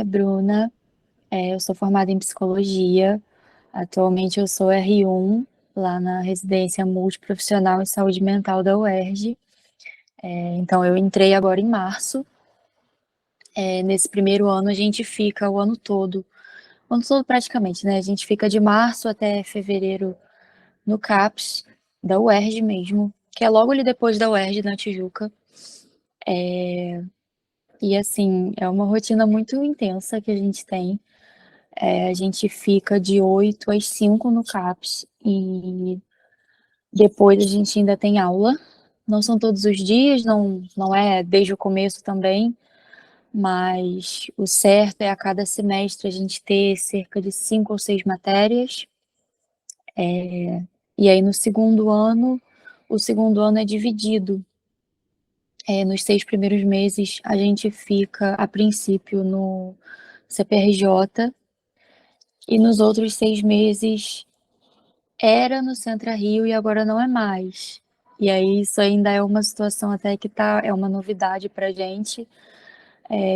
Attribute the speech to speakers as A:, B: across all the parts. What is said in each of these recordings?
A: Bruna, eu sou formada em psicologia. Atualmente eu sou R1 lá na residência multiprofissional em saúde mental da UERJ. Então eu entrei agora em março. Nesse primeiro ano a gente fica o ano todo praticamente, né? A gente fica de março até fevereiro no CAPS da UERJ mesmo, que é logo ali depois da UERJ na Tijuca. E assim, é uma rotina muito intensa que a gente tem. A gente fica de 8 às 5 no CAPS e depois a gente ainda tem aula. Não são todos os dias, não é desde o começo também, mas o certo é a cada semestre a gente ter cerca de 5 ou 6 matérias. E aí no o segundo ano é dividido. Nos 6 primeiros meses a gente fica, a princípio, no CPRJ, e nos outros 6 meses era no Centra Rio e agora não é mais. E aí isso ainda é uma situação até que é uma novidade pra gente,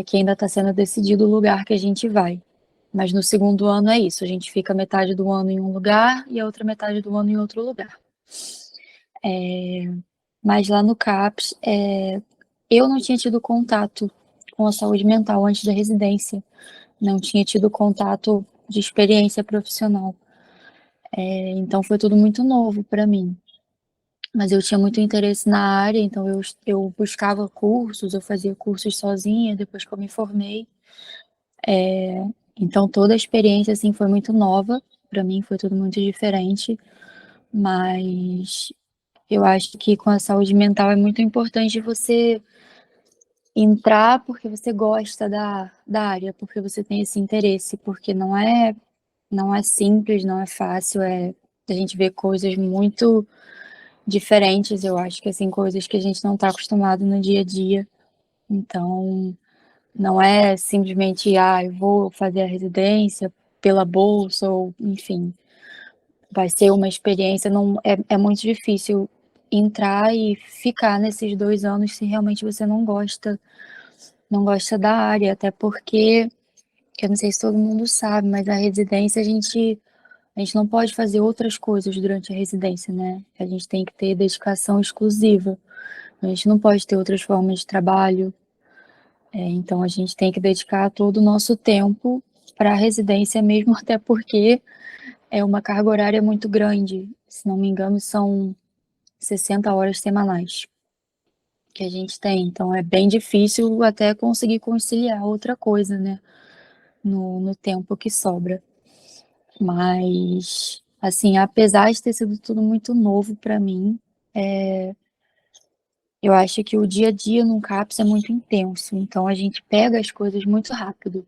A: que ainda está sendo decidido o lugar que a gente vai. Mas no segundo ano é isso, a gente fica metade do ano em um lugar e a outra metade do ano em outro lugar. Mas lá no CAPS, eu não tinha tido contato com a saúde mental antes da residência, não tinha tido contato de experiência profissional. Então foi tudo muito novo para mim. Mas eu tinha muito interesse na área, então eu buscava cursos, eu fazia cursos sozinha depois que eu me formei. Então toda a experiência assim foi muito nova para mim, foi tudo muito diferente, mas eu acho que com a saúde mental é muito importante você entrar porque você gosta da área, porque você tem esse interesse, porque não é simples, não é fácil, a gente vê coisas muito diferentes, eu acho que assim, coisas que a gente não está acostumado no dia a dia. Então, não é simplesmente, eu vou fazer a residência pela bolsa, ou enfim, vai ser uma experiência, não, é muito difícil entrar e ficar nesses 2 anos se realmente você não gosta da área, até porque, eu não sei se todo mundo sabe, mas a residência a gente não pode fazer outras coisas durante a residência, né? A gente tem que ter dedicação exclusiva. A gente não pode ter outras formas de trabalho. Então a gente tem que dedicar todo o nosso tempo para a residência mesmo, até porque é uma carga horária muito grande. Se não me engano, são 60 horas semanais que a gente tem. Então é bem difícil até conseguir conciliar outra coisa, né? No tempo que sobra. Mas, assim, apesar de ter sido tudo muito novo para mim, eu acho que o dia a dia num CAPS é muito intenso. Então a gente pega as coisas muito rápido.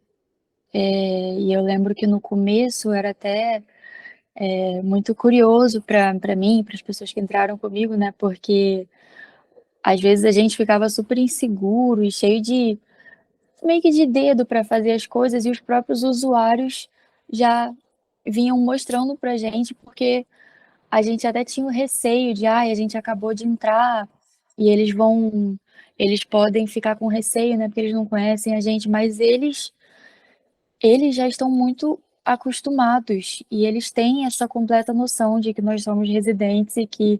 A: E eu lembro que no começo era até muito curioso para mim, para as pessoas que entraram comigo, né? Porque às vezes a gente ficava super inseguro e cheio de meio que de dedo para fazer as coisas e os próprios usuários já vinham mostrando pra gente, porque a gente até tinha o receio de, a gente acabou de entrar e eles podem ficar com receio, né? Porque eles não conhecem a gente, mas eles já estão muito acostumados e eles têm essa completa noção de que nós somos residentes e que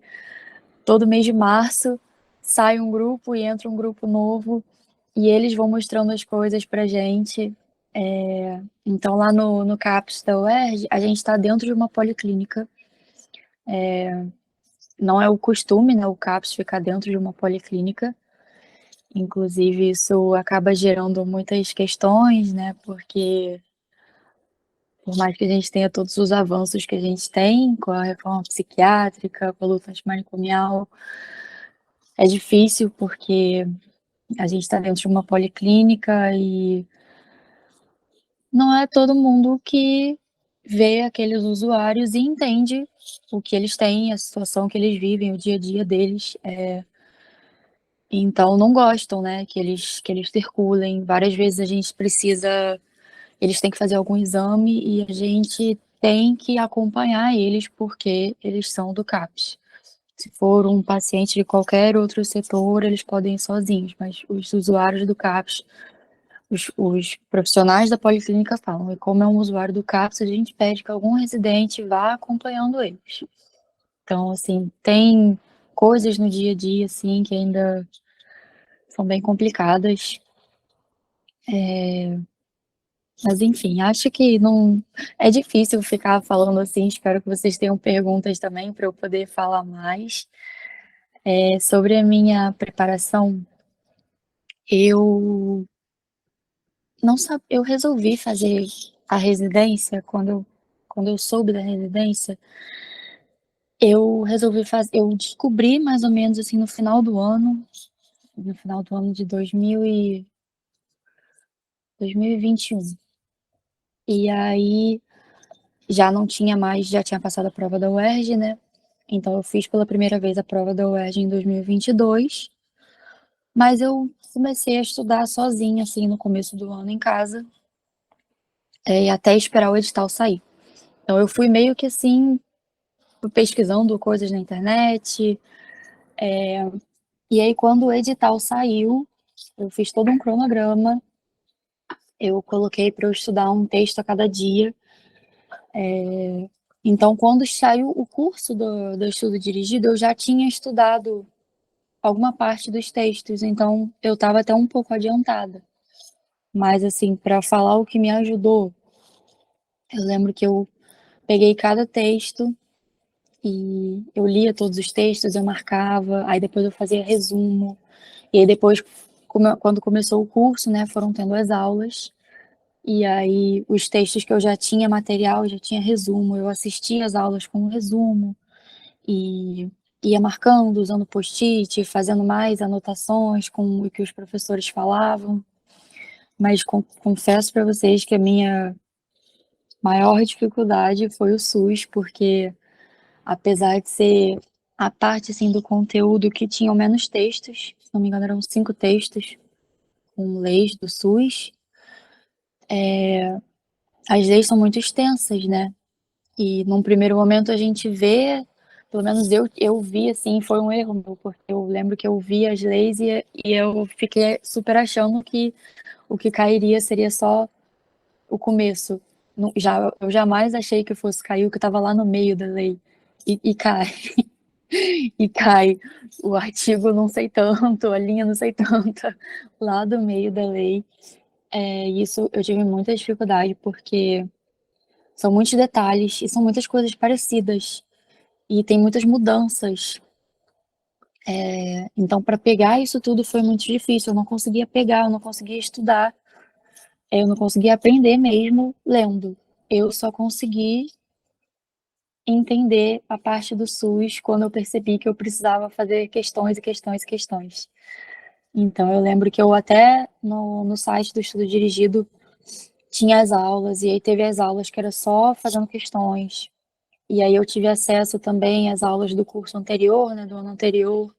A: todo mês de março sai um grupo e entra um grupo novo e eles vão mostrando as coisas pra gente. Então, lá no CAPS da UERJ, a gente está dentro de uma policlínica. Não é o costume, né, o CAPS ficar dentro de uma policlínica. Inclusive, isso acaba gerando muitas questões, né, porque por mais que a gente tenha todos os avanços que a gente tem com a reforma psiquiátrica, com a luta antimanicomial, é difícil porque a gente está dentro de uma policlínica e não é todo mundo que vê aqueles usuários e entende o que eles têm, a situação que eles vivem, o dia a dia deles. Então não gostam, né, que eles circulem. Várias vezes a gente precisa, eles têm que fazer algum exame e a gente tem que acompanhar eles porque eles são do CAPS. Se for um paciente de qualquer outro setor, eles podem ir sozinhos, mas os usuários do CAPS os profissionais da policlínica falam, e como é um usuário do CAPS, a gente pede que algum residente vá acompanhando eles. Então, assim, tem coisas no dia a dia, assim, que ainda são bem complicadas. Mas, enfim, acho que não é difícil ficar falando assim. Espero que vocês tenham perguntas também para eu poder falar mais. Sobre a minha preparação, eu não sab... eu resolvi fazer a residência quando eu soube da residência. Eu resolvi fazer, eu descobri mais ou menos assim no final do ano de 2021. E aí já não tinha mais, já tinha passado a prova da UERJ, né? Então eu fiz pela primeira vez a prova da UERJ em 2022, mas eu comecei a estudar sozinha assim no começo do ano em casa, até esperar o edital sair. Então eu fui meio que assim pesquisando coisas na internet, e aí quando o edital saiu, eu fiz todo um cronograma. Eu coloquei para eu estudar um texto a cada dia. Então, quando saiu o curso do estudo dirigido, eu já tinha estudado alguma parte dos textos, então eu estava até um pouco adiantada. Mas, assim, para falar o que me ajudou, eu lembro que eu peguei cada texto e eu lia todos os textos, eu marcava, aí depois eu fazia resumo. E aí depois, quando começou o curso, né, foram tendo as aulas. E aí, os textos que eu já tinha material, já tinha resumo, eu assistia às aulas com o resumo e ia marcando, usando post-it, fazendo mais anotações com o que os professores falavam. Mas confesso para vocês que a minha maior dificuldade foi o SUS, porque apesar de ser a parte assim do conteúdo que tinham menos textos, se não me engano eram 5 textos com leis do SUS, as leis são muito extensas, né? E num primeiro momento a gente vê, pelo menos eu vi assim, foi um erro meu, porque eu lembro que eu vi as leis e eu fiquei super achando que o que cairia seria só o começo. Eu jamais achei que fosse cair o que estava lá no meio da lei. E cai, e cai o artigo não sei tanto, a linha não sei tanto, lá do meio da lei. Isso eu tive muita dificuldade, porque são muitos detalhes e são muitas coisas parecidas. E tem muitas mudanças. Então, para pegar isso tudo foi muito difícil. Eu não conseguia pegar, eu não conseguia estudar, eu não conseguia aprender mesmo lendo. Eu só consegui entender a parte do SUS quando eu percebi que eu precisava fazer questões e questões e questões. Então, eu lembro que eu até no site do Estudo Dirigido tinha as aulas, e aí teve as aulas que era só fazendo questões. E aí eu tive acesso também às aulas do curso anterior, né, do ano anterior.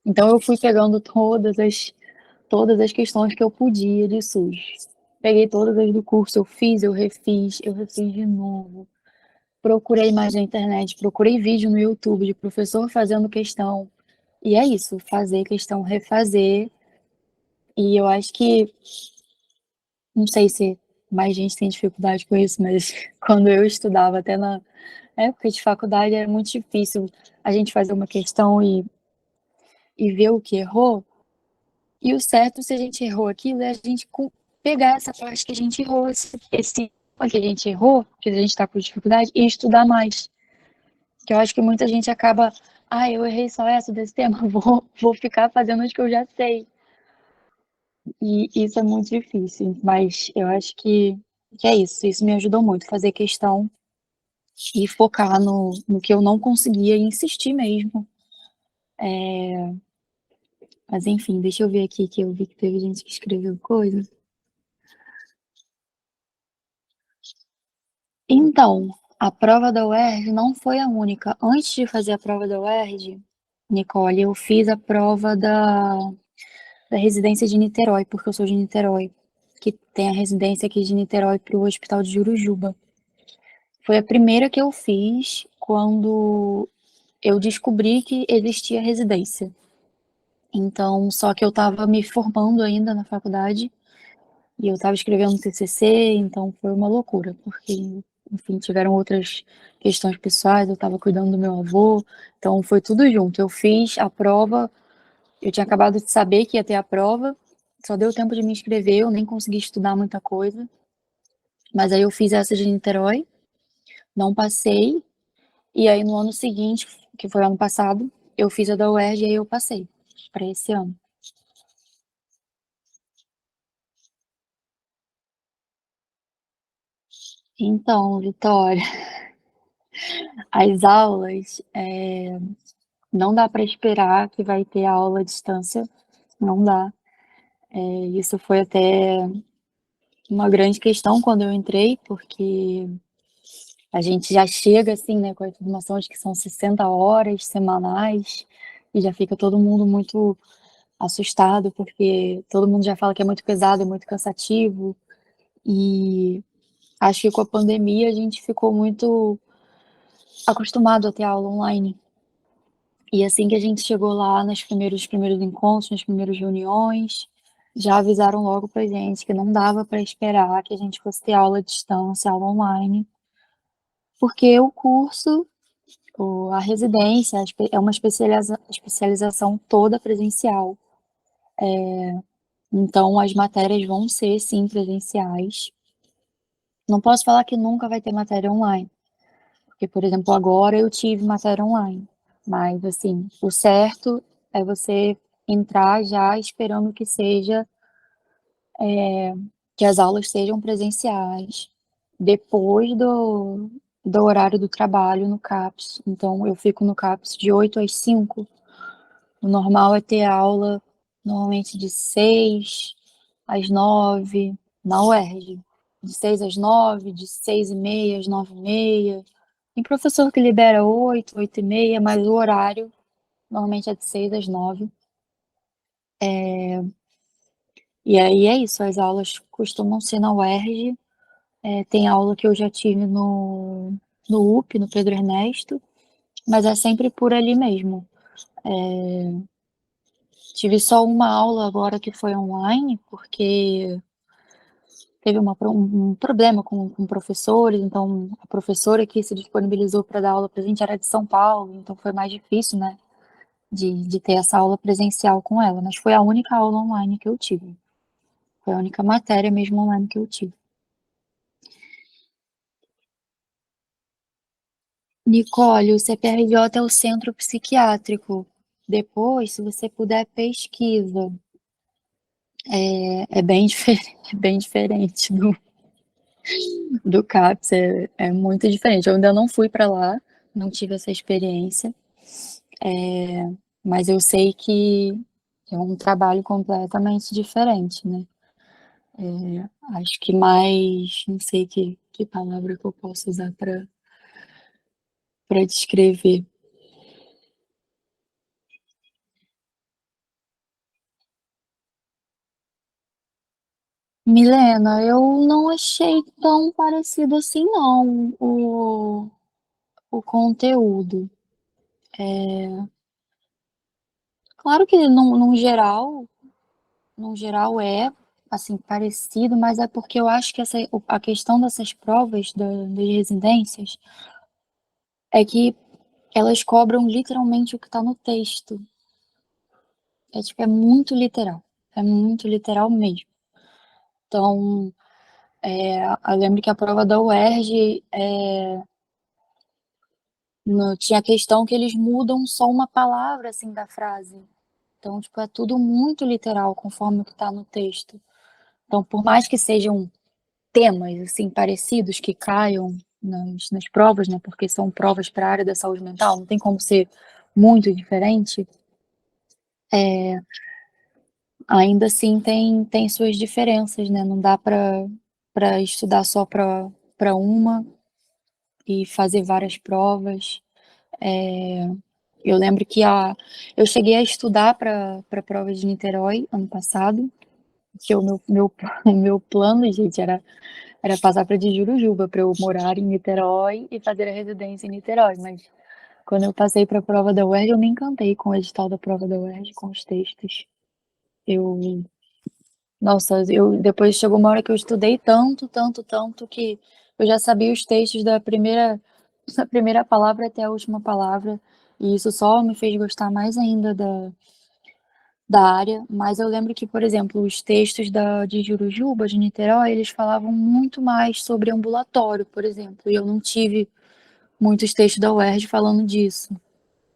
A: Então eu fui pegando todas as questões que eu podia de SUS. Peguei todas as do curso, eu refiz de novo. Procurei mais na internet, procurei vídeo no YouTube de professor fazendo questão. E é isso, fazer questão, refazer. E eu acho que, não sei se mais gente tem dificuldade com isso, mas quando eu estudava, até na época de faculdade, era muito difícil a gente fazer uma questão e ver o que errou. E o certo, se a gente errou aquilo, é a gente pegar essa parte que a gente errou, esse que a gente errou, que a gente está com dificuldade, e estudar mais. Que eu acho que muita gente acaba, eu errei só essa desse tema, vou ficar fazendo as que eu já sei. E isso é muito difícil, mas eu acho que é isso. Isso me ajudou muito, fazer questão e focar no que eu não conseguia e insistir mesmo. Mas enfim, deixa eu ver aqui, que eu vi que teve gente que escreveu coisa. Então, a prova da UERJ não foi a única. Antes de fazer a prova da UERJ, Nicole, eu fiz a prova da residência de Niterói, porque eu sou de Niterói, que tem a residência aqui de Niterói para o Hospital de Jurujuba. Foi a primeira que eu fiz quando eu descobri que existia residência. Então, só que eu estava me formando ainda na faculdade, e eu estava escrevendo um TCC, então foi uma loucura, porque, enfim, tiveram outras questões pessoais, eu estava cuidando do meu avô, então foi tudo junto. Eu fiz a prova, eu tinha acabado de saber que ia ter a prova, só deu tempo de me inscrever, eu nem consegui estudar muita coisa, mas aí eu fiz essa de Niterói, não passei, e aí no ano seguinte, que foi ano passado, eu fiz a da UERJ e aí eu passei para esse ano. Então, Vitória, as aulas, não dá para esperar que vai ter aula à distância, não dá. Isso foi até uma grande questão quando eu entrei, porque a gente já chega assim, né, com a informação de que são 60 horas semanais e já fica todo mundo muito assustado, porque todo mundo já fala que é muito pesado, é muito cansativo. E acho que com a pandemia a gente ficou muito acostumado a ter aula online. E assim que a gente chegou lá nos primeiros encontros, nas primeiras reuniões, já avisaram logo pra gente que não dava para esperar que a gente fosse ter aula à distância, aula online, porque o curso, a residência, é uma especialização toda presencial. Então as matérias vão ser sim presenciais. Não posso falar que nunca vai ter matéria online, porque, por exemplo, agora eu tive matéria online, mas assim, o certo é você entrar já esperando que as aulas sejam presenciais, depois do horário do trabalho no CAPS. Então eu fico no CAPS de 8 às 5. O normal é ter aula normalmente de 6 às 9 na UERJ. De 6 às 9, de 6h30 às 9h30. Tem professor que libera 8, 8h30, mas o horário normalmente é de 6 às 9. E aí é isso, as aulas costumam ser na UERJ. Tem aula que eu já tive no UP, no Pedro Ernesto, mas é sempre por ali mesmo. Tive só uma aula agora que foi online, porque teve um problema com professores, então a professora que se disponibilizou para dar aula para a gente era de São Paulo, então foi mais difícil, né, de ter essa aula presencial com ela, mas foi a única aula online que eu tive. Foi a única matéria mesmo online que eu tive. Nicole, o CPRJ é o centro psiquiátrico. Depois, se você puder, pesquisa. É bem diferente, é bem diferente do CAPS, é muito diferente. Eu ainda não fui para lá, não tive essa experiência, mas eu sei que é um trabalho completamente diferente, né? Acho que mais, não sei que palavra que eu posso usar para descrever. Milena, eu não achei tão parecido assim não, o conteúdo. Claro que no geral é assim parecido, mas é porque eu acho que a questão dessas provas das residências é que elas cobram literalmente o que está no texto. Tipo, é muito literal mesmo. Então, eu lembro que a prova da UERJ, tinha a questão que eles mudam só uma palavra, assim, da frase. Então, tipo, é tudo muito literal, conforme o que está no texto. Então, por mais que sejam temas, assim, parecidos que caiam nas provas, né, porque são provas para a área da saúde mental, não tem como ser muito diferente, ainda assim tem suas diferenças, né, não dá para estudar só para uma e fazer várias provas. Eu lembro que eu cheguei a estudar para a prova de Niterói ano passado, que o meu plano, gente, era passar para de Jurujuba, para eu morar em Niterói e fazer a residência em Niterói, mas quando eu passei para a prova da UERJ, eu me encantei com o edital da prova da UERJ, com os textos. Eu Nossa, eu depois chegou uma hora que eu estudei tanto, tanto, tanto, que eu já sabia os textos da primeira da primeira palavra até a última palavra, e isso só me fez gostar mais ainda da área. Mas eu lembro que, por exemplo, os textos de Jurujuba, de Niterói, eles falavam muito mais sobre ambulatório, por exemplo, e eu não tive muitos textos da UERJ falando disso.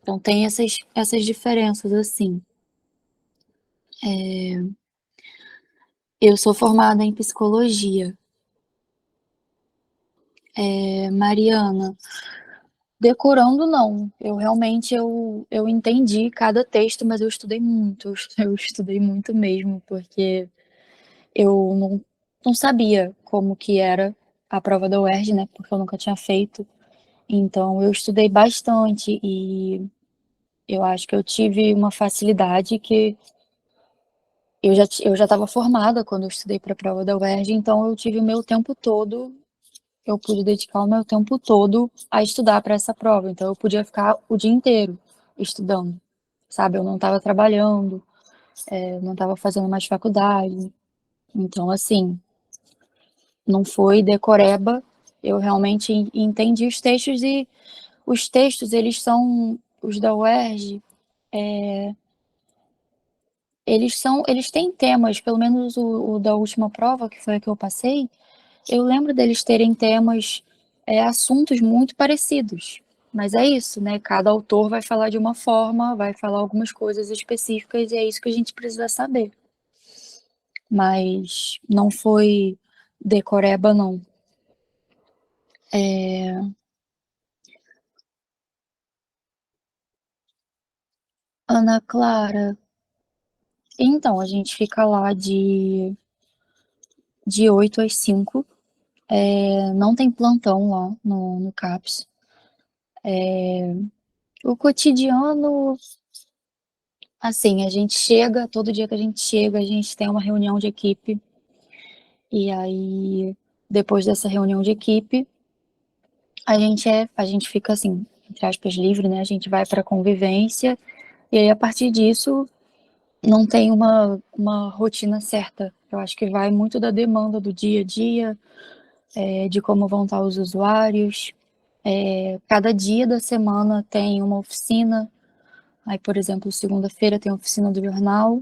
A: Então tem essas diferenças, assim. Eu sou formada em psicologia. Mariana, decorando não, eu realmente eu entendi cada texto, mas eu estudei muito, eu estudei muito mesmo, porque eu não sabia como que era a prova da UERJ, né, porque eu nunca tinha feito. Então eu estudei bastante e eu acho que eu tive uma facilidade que eu já estava formada quando eu estudei para a prova da UERJ, então eu tive o meu tempo todo, eu pude dedicar o meu tempo todo a estudar para essa prova. Então eu podia ficar o dia inteiro estudando, sabe? Eu não estava trabalhando, não estava fazendo mais faculdade. Então, assim, não foi decoreba. Eu realmente entendi os textos e os textos, eles são, os da UERJ, eles têm temas, pelo menos o da última prova, que foi a que eu passei, eu lembro deles terem temas, assuntos muito parecidos. Mas é isso, né? Cada autor vai falar de uma forma, vai falar algumas coisas específicas, e é isso que a gente precisa saber. Mas não foi decoreba, não. Ana Clara. Então, a gente fica lá de 8 às 5. Não tem plantão lá no CAPS. O cotidiano, assim, a gente chega, todo dia que a gente chega, a gente tem uma reunião de equipe. E aí, depois dessa reunião de equipe, a gente fica assim, entre aspas, livre, né? A gente vai para convivência e aí a partir disso não tem uma rotina certa. Eu acho que vai muito da demanda do dia a dia, de como vão estar os usuários. Cada dia da semana tem uma oficina. Aí, por exemplo, segunda-feira tem a oficina do jornal,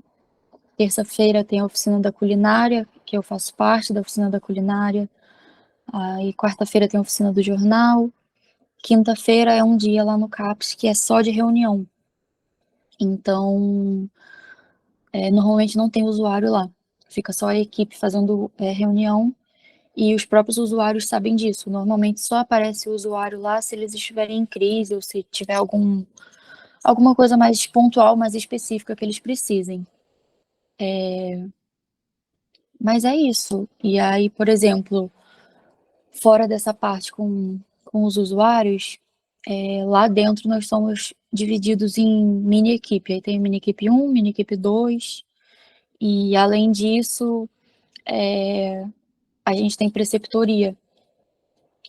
A: terça-feira tem a oficina da culinária, que eu faço parte da oficina da culinária. Aí quarta-feira tem a oficina do jornal. Quinta-feira é um dia lá no CAPS que é só de reunião. Então, normalmente não tem usuário lá. Fica só a equipe fazendo reunião e os próprios usuários sabem disso. Normalmente só aparece o usuário lá se eles estiverem em crise ou se tiver alguma coisa mais pontual, mais específica que eles precisem. Mas é isso. E aí, por exemplo, fora dessa parte com os usuários, lá dentro nós somos divididos em mini equipe. Aí tem mini equipe 1, mini equipe 2, e além disso, a gente tem preceptoria.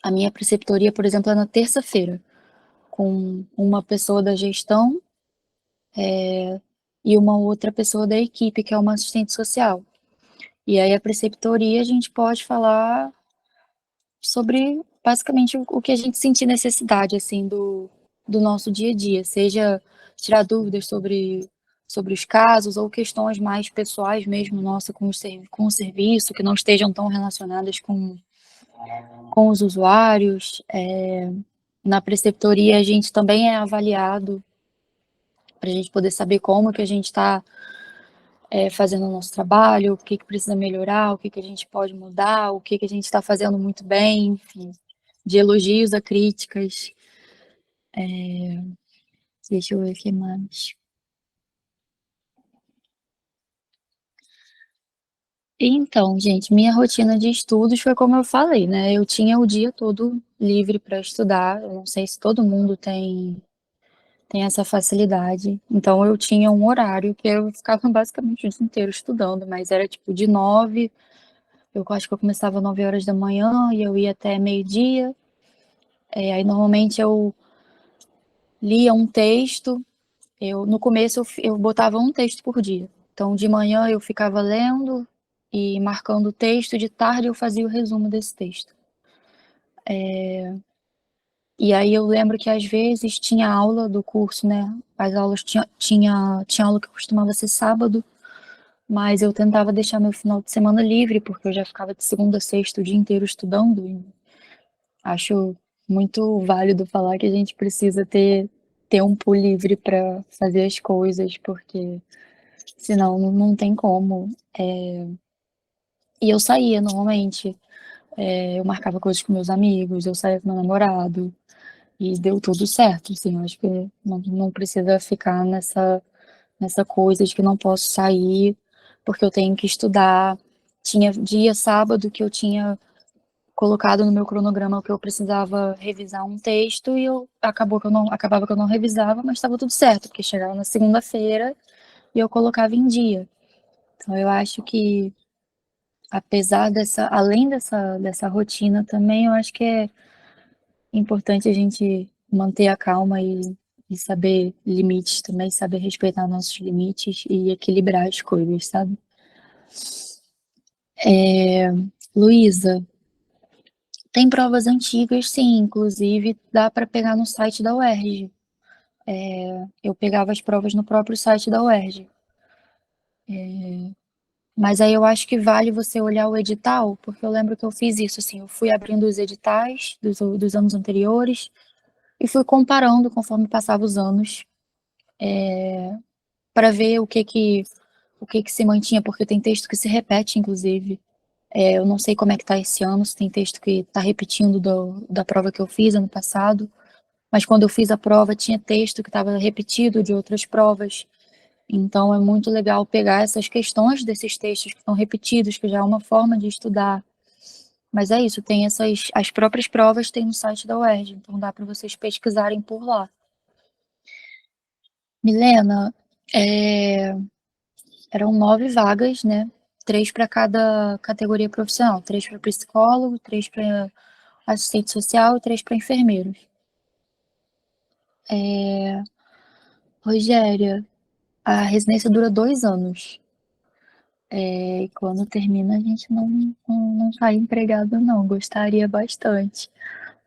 A: A minha preceptoria, por exemplo, é na terça-feira, com uma pessoa da gestão e uma outra pessoa da equipe, que é uma assistente social. E aí a preceptoria a gente pode falar sobre basicamente o que a gente sentir necessidade assim do nosso dia a dia, seja tirar dúvidas sobre os casos ou questões mais pessoais mesmo, nossa, com o serviço, que não estejam tão relacionadas com os usuários. Na preceptoria a gente também é avaliado para a gente poder saber como que a gente está fazendo o nosso trabalho, o que precisa melhorar, o que a gente pode mudar, o que a gente está fazendo muito bem, enfim, de elogios a críticas. Deixa eu ver o que mais. Então, gente, minha rotina de estudos foi como eu falei, né? Eu tinha o dia todo livre para estudar. Eu não sei se todo mundo tem essa facilidade. Então, eu tinha um horário que eu ficava basicamente o dia inteiro estudando, mas era tipo de 9, eu acho que eu começava 9 horas da manhã e eu ia até meio-dia. Aí, normalmente, eu lia um texto. No começo, eu botava um texto por dia. Então, de manhã eu ficava lendo, e marcando o texto, de tarde eu fazia o resumo desse texto. E aí eu lembro que às vezes tinha aula do curso, né? As aulas tinha aula que costumava ser sábado, mas eu tentava deixar meu final de semana livre, porque eu já ficava de segunda a sexta o dia inteiro estudando. E acho muito válido falar que a gente precisa ter tempo livre para fazer as coisas, porque senão não tem como. E eu saía normalmente, eu marcava coisas com meus amigos, eu saía com meu namorado, e deu tudo certo, assim, eu acho que não precisa ficar nessa coisa de que não posso sair porque eu tenho que estudar. Tinha dia sábado que eu tinha colocado no meu cronograma que eu precisava revisar um texto e acabava que eu não revisava, mas estava tudo certo, porque chegava na segunda-feira e eu colocava em dia. Então eu acho que apesar além dessa rotina também, eu acho que é importante a gente manter a calma e saber limites também, saber respeitar nossos limites e equilibrar as coisas, sabe? Luísa, tem provas antigas, sim, inclusive dá para pegar no site da UERJ. Eu pegava as provas no próprio site da UERJ. Mas aí eu acho que vale você olhar o edital, porque eu lembro que eu fiz isso, assim, eu fui abrindo os editais dos anos anteriores e fui comparando conforme passava os anos para ver o que que se mantinha, porque tem texto que se repete, inclusive. Eu não sei como é que tá esse ano, se tem texto que tá repetindo da prova que eu fiz ano passado, mas quando eu fiz a prova tinha texto que estava repetido de outras provas. Então é muito legal pegar essas questões desses textos que estão repetidos, que já é uma forma de estudar. Mas é isso, tem as próprias provas tem no site da UERJ, então dá para vocês pesquisarem por lá. Milena, é, eram 9 vagas, né? 3 para cada categoria profissional, 3 para psicólogo, 3 para assistente social e 3 para enfermeiros. Rogéria, a residência dura 2 anos. E quando termina, a gente não sai empregado, não. Gostaria bastante.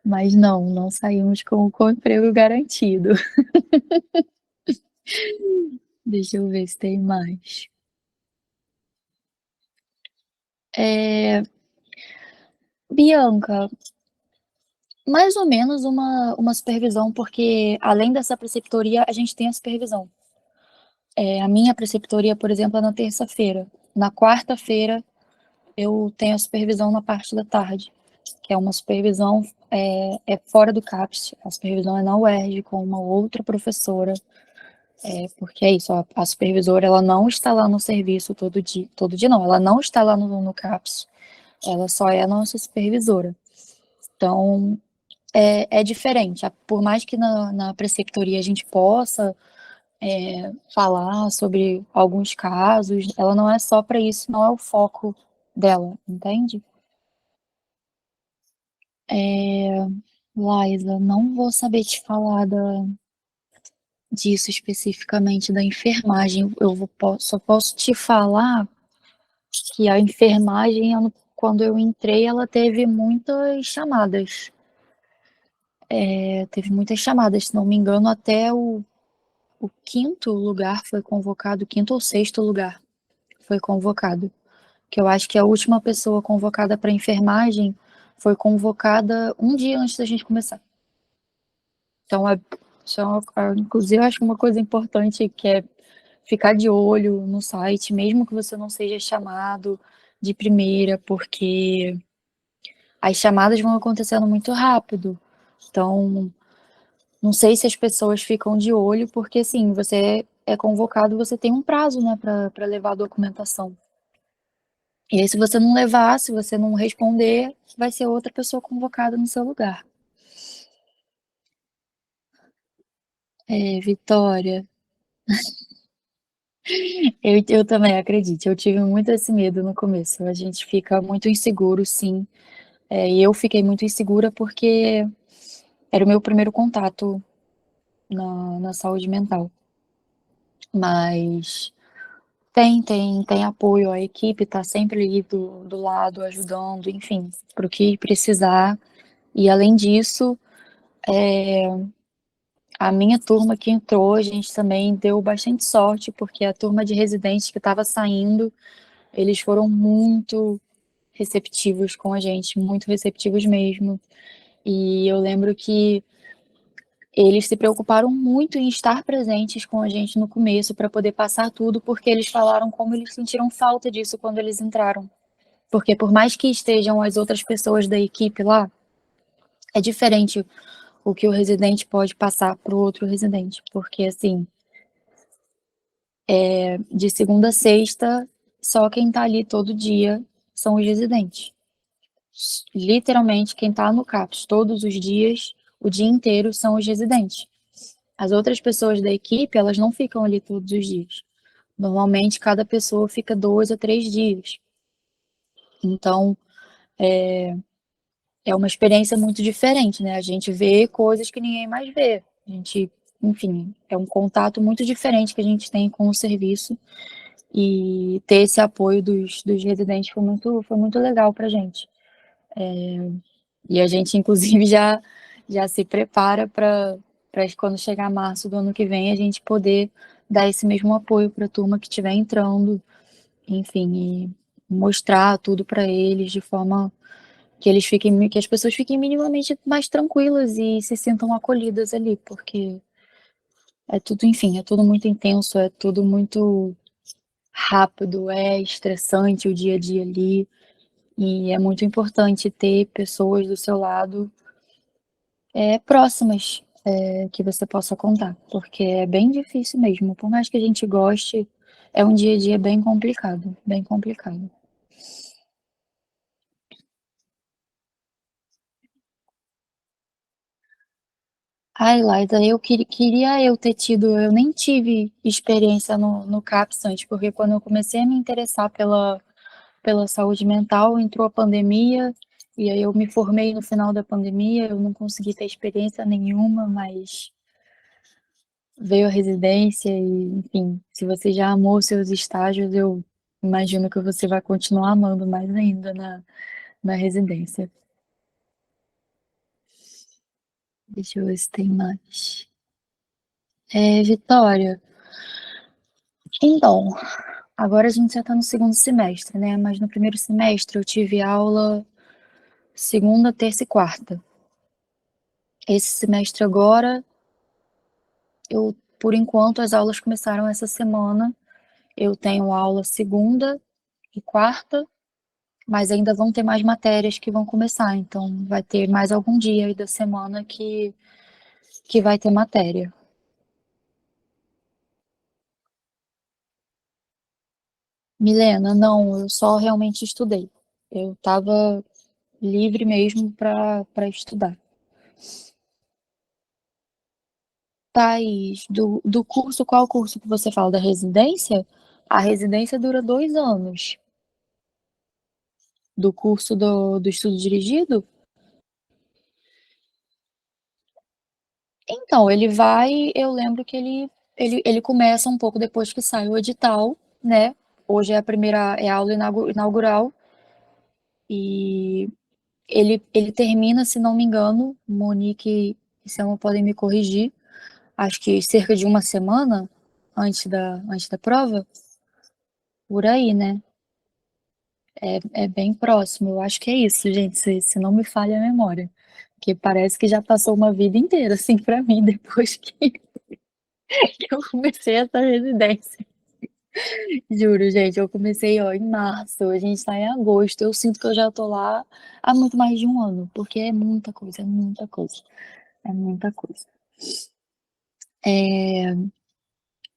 A: Mas não saímos com o emprego garantido. Deixa eu ver se tem mais. É, Bianca, mais ou menos uma supervisão, porque além dessa preceptoria, a gente tem a supervisão. A minha preceptoria, por exemplo, é na terça-feira. Na quarta-feira, eu tenho a supervisão na parte da tarde, que é uma supervisão fora do CAPS. A supervisão é na UERJ, com uma outra professora, porque é isso, a supervisora ela não está lá no serviço todo dia não, ela não está lá no CAPS, ela só é a nossa supervisora. Então, é diferente. Por mais que na preceptoria a gente possa falar sobre alguns casos, ela não é só para isso, não é o foco dela, entende? Laísa, não vou saber te falar disso especificamente da enfermagem. Só posso te falar que a enfermagem, quando eu entrei, ela teve muitas chamadas. Teve muitas chamadas, se não me engano, até o quinto lugar foi convocado, quinto ou sexto lugar foi convocado. Que eu acho que a última pessoa convocada para enfermagem foi convocada um dia antes da gente começar. Então, inclusive, eu acho uma coisa importante que é ficar de olho no site, mesmo que você não seja chamado de primeira, porque as chamadas vão acontecendo muito rápido. Então, não sei se as pessoas ficam de olho, porque assim, você é convocado, você tem um prazo, né, para levar a documentação. E aí, se você não levar, se você não responder, vai ser outra pessoa convocada no seu lugar. Vitória, eu também acredito. Eu tive muito esse medo no começo. A gente fica muito inseguro, sim. E eu fiquei muito insegura porque era o meu primeiro contato na saúde mental. Mas Tem apoio, a equipe está sempre ali do lado, ajudando, enfim, para o que precisar. E além disso, a minha turma que entrou, a gente também deu bastante sorte, porque a turma de residentes que estava saindo, eles foram muito receptivos com a gente, muito receptivos mesmo. E eu lembro que eles se preocuparam muito em estar presentes com a gente no começo para poder passar tudo, porque eles falaram como eles sentiram falta disso quando eles entraram. Porque por mais que estejam as outras pessoas da equipe lá, é diferente o que o residente pode passar para o outro residente, porque assim, de segunda a sexta, só quem está ali todo dia são os residentes. Literalmente, quem está no CAPS todos os dias, o dia inteiro, são os residentes. As outras pessoas da equipe, elas não ficam ali todos os dias. Normalmente, cada pessoa fica 2 a 3 dias. Então, é uma experiência muito diferente, né? A gente vê coisas que ninguém mais vê. A gente, enfim, é um contato muito diferente que a gente tem com o serviço. E ter esse apoio dos residentes foi muito legal pra gente. E a gente, inclusive, já se prepara para quando chegar março do ano que vem, a gente poder dar esse mesmo apoio para a turma que estiver entrando, enfim, e mostrar tudo para eles de forma que eles fiquem, que as pessoas fiquem minimamente mais tranquilas e se sintam acolhidas ali, porque é tudo, enfim, é tudo muito intenso, é tudo muito rápido, é estressante o dia a dia ali, e é muito importante ter pessoas do seu lado próximas, que você possa contar, porque é bem difícil mesmo. Por mais que a gente goste, é um dia a dia bem complicado, bem complicado. Ai, Laida, queria eu ter tido, eu nem tive experiência no CAPS antes, porque quando eu comecei a me interessar pela saúde mental, entrou a pandemia, e aí eu me formei no final da pandemia, eu não consegui ter experiência nenhuma, mas veio a residência e, enfim, se você já amou seus estágios, eu imagino que você vai continuar amando mais ainda na residência. Deixa eu ver se tem mais. Vitória, então, agora a gente já está no segundo semestre, né? Mas no primeiro semestre eu tive aula segunda, terça e quarta. Esse semestre agora, por enquanto, as aulas começaram essa semana. Eu tenho aula segunda e quarta, mas ainda vão ter mais matérias que vão começar, então vai ter mais algum dia aí da semana que vai ter matéria. Milena, não, eu só realmente estudei. Eu estava livre mesmo para estudar. Thaís, do curso, qual curso que você fala? Da residência? A residência dura 2 anos. Do curso do estudo dirigido? Então, eu lembro que ele começa um pouco depois que sai o edital, né? Hoje é a aula inaugural e ele termina, se não me engano, Monique e Selma podem me corrigir, acho que cerca de uma semana antes da prova, por aí, né? É bem próximo, eu acho que é isso, gente, se não me falha a memória. Que parece que já passou uma vida inteira, assim, pra mim, depois que eu comecei essa residência. Juro, gente, eu comecei, ó, em março, a gente tá em agosto, eu sinto que eu já tô lá há muito mais de um ano, porque é muita coisa, é muita coisa, é muita coisa.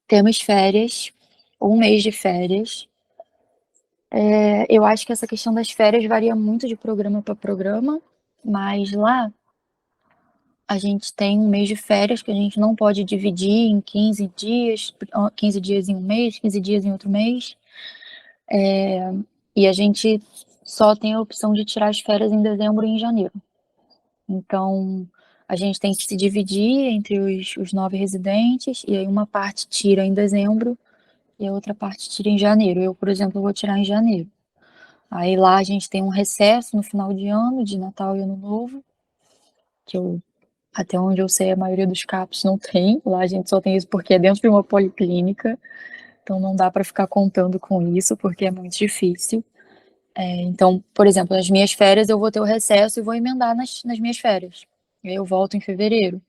A: Temos férias, um mês de férias. Eu acho que essa questão das férias varia muito de programa para programa, mas lá a gente tem um mês de férias que a gente não pode dividir em 15 dias, 15 dias em um mês, 15 dias em outro mês. E a gente só tem a opção de tirar as férias em dezembro e em janeiro. Então, a gente tem que se dividir entre os 9 residentes, e aí uma parte tira em dezembro e a outra parte tira em janeiro. Eu, por exemplo, vou tirar em janeiro. Aí lá a gente tem um recesso no final de ano, de Natal e Ano Novo, que eu, até onde eu sei, a maioria dos CAPs não tem. Lá a gente só tem isso porque é dentro de uma policlínica, então não dá para ficar contando com isso, porque é muito difícil. Então, por exemplo, nas minhas férias eu vou ter o recesso e vou emendar nas minhas férias. E aí eu volto em fevereiro.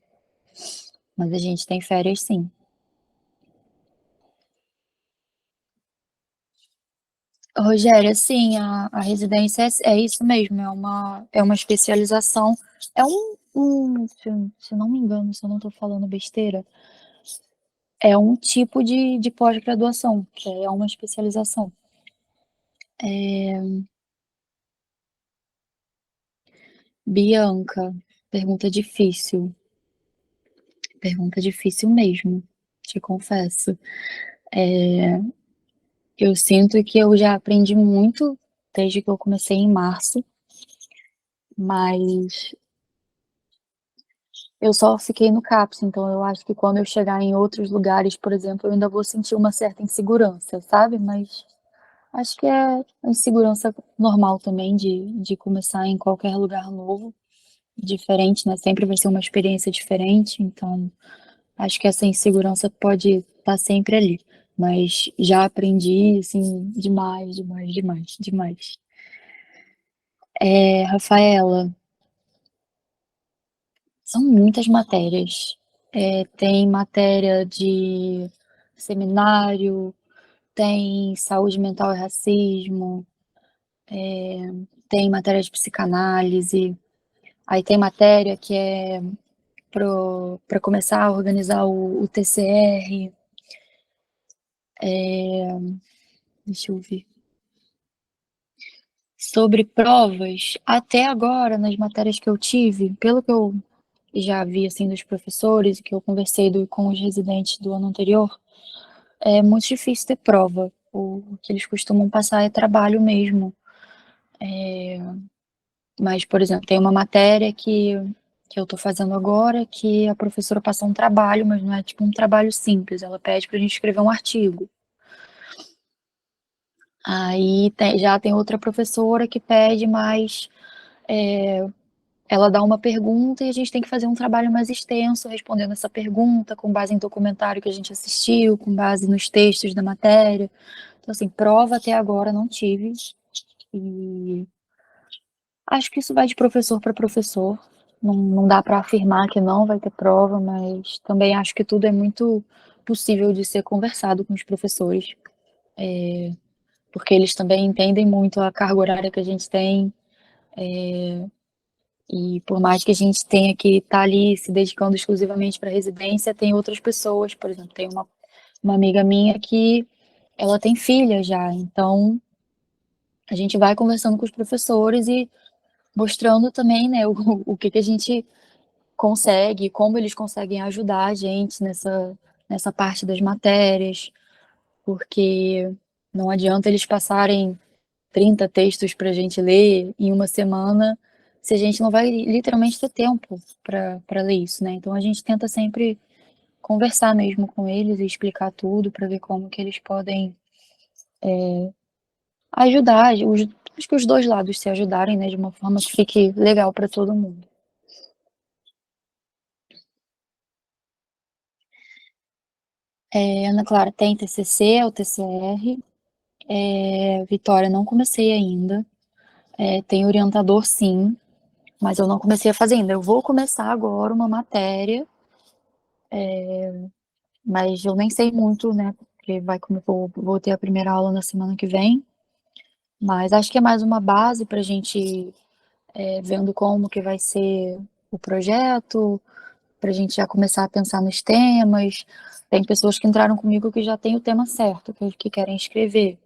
A: Mas a gente tem férias sim. Rogério, sim, a residência é isso mesmo, é uma especialização, é se não me engano, se eu não estou falando besteira, é um tipo de pós-graduação, que é uma especialização. Bianca, pergunta pergunta difícil mesmo, te confesso. Eu sinto que eu já aprendi muito desde que eu comecei em março, mas eu só fiquei no CAPS, então eu acho que quando eu chegar em outros lugares, por exemplo, eu ainda vou sentir uma certa insegurança, sabe? Mas acho que é a insegurança normal também de começar em qualquer lugar novo, diferente, né? Sempre vai ser uma experiência diferente, então acho que essa insegurança pode estar sempre ali. Mas já aprendi, assim, demais, demais, demais, demais. Rafaela, são muitas matérias. Tem matéria de seminário, tem saúde mental e racismo, tem matéria de psicanálise, aí tem matéria que é para começar a organizar o TCR, deixa eu ver. Sobre provas, até agora, nas matérias que eu tive, pelo que eu já vi assim dos professores, que eu conversei com os residentes do ano anterior, é muito difícil ter prova. O que eles costumam passar é trabalho mesmo. Mas, por exemplo, tem uma matéria que eu estou fazendo agora que a professora passa um trabalho, mas não é tipo um trabalho simples. Ela pede para a gente escrever um artigo. Aí já tem outra professora que pede mais. Ela dá uma pergunta e a gente tem que fazer um trabalho mais extenso respondendo essa pergunta, com base em documentário que a gente assistiu, com base nos textos da matéria. Então, assim, prova até agora não tive. E acho que isso vai de professor para professor. Não dá para afirmar que não vai ter prova, mas também acho que tudo é muito possível de ser conversado com os professores, porque eles também entendem muito a carga horária que a gente tem, e por mais que a gente tenha que estar ali se dedicando exclusivamente para a residência, tem outras pessoas, por exemplo, tem uma amiga minha que ela tem filha já, então a gente vai conversando com os professores e mostrando também, né, o que a gente consegue, como eles conseguem ajudar a gente nessa parte das matérias, porque não adianta eles passarem 30 textos para a gente ler em uma semana, se a gente não vai literalmente ter tempo para ler isso, né? Então a gente tenta sempre conversar mesmo com eles e explicar tudo para ver como que eles podem ajudar, acho que os dois lados se ajudarem, né, de uma forma que fique legal para todo mundo. Ana Clara tem TCC, o TCR, Vitória não comecei ainda, tem orientador sim, mas eu não comecei a fazer ainda. Eu vou começar agora uma matéria, mas eu nem sei muito, né? Porque vou ter a primeira aula na semana que vem. Mas acho que é mais uma base para a gente vendo como que vai ser o projeto, para a gente já começar a pensar nos temas. Tem pessoas que entraram comigo que já têm o tema certo, que querem escrever.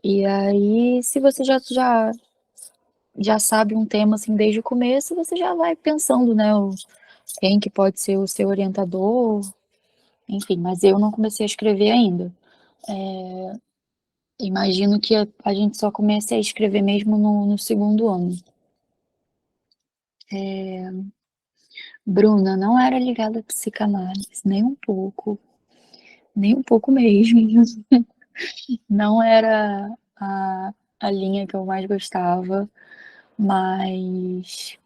A: E aí, se você já sabe um tema assim desde o começo, você já vai pensando, né, quem que pode ser o seu orientador, enfim, mas eu não comecei a escrever ainda. Imagino que a gente só comece a escrever mesmo no segundo ano. Bruna não era ligada à psicanálise, nem um pouco. nem um pouco mesmo. Não era a linha que eu mais gostava, mas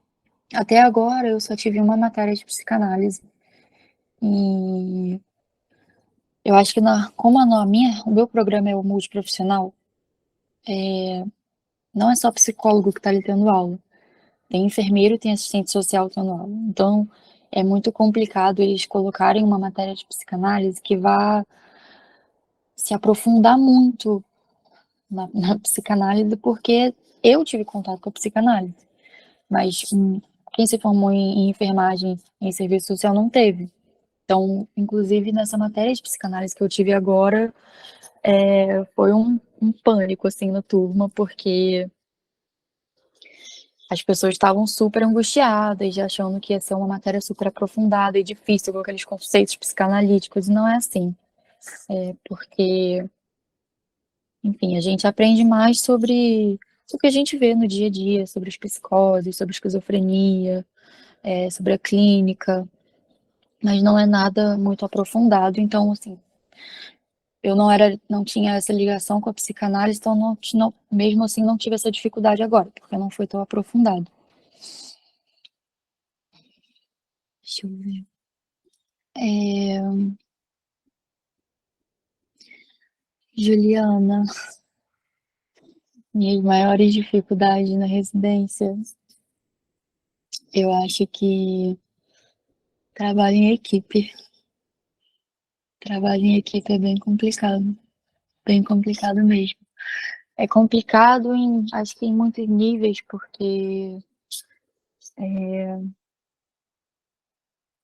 A: até agora eu só tive uma matéria de psicanálise. E eu acho que como o meu programa é o multiprofissional, não é só psicólogo que está ali tendo aula. Tem enfermeiro, tem assistente social tendo aula. Então, é muito complicado eles colocarem uma matéria de psicanálise que vá se aprofundar muito na psicanálise, porque eu tive contato com a psicanálise, mas quem se formou em enfermagem, em serviço social, não teve. Então, inclusive nessa matéria de psicanálise que eu tive agora, foi um pânico, assim, na turma, porque as pessoas estavam super angustiadas, já achando que ia ser uma matéria super aprofundada e difícil, com aqueles conceitos psicanalíticos, e não é assim. Porque, enfim, a gente aprende mais sobre o que a gente vê no dia a dia, sobre as psicoses, sobre esquizofrenia, sobre a clínica, mas não é nada muito aprofundado. Então, assim, eu não tinha essa ligação com a psicanálise, então mesmo assim não tive essa dificuldade agora, porque não foi tão aprofundado. Deixa eu ver. Juliana, minhas maiores dificuldades na residência, eu acho que trabalho em equipe. Trabalho em equipe é bem complicado mesmo. É complicado acho que em muitos níveis, porque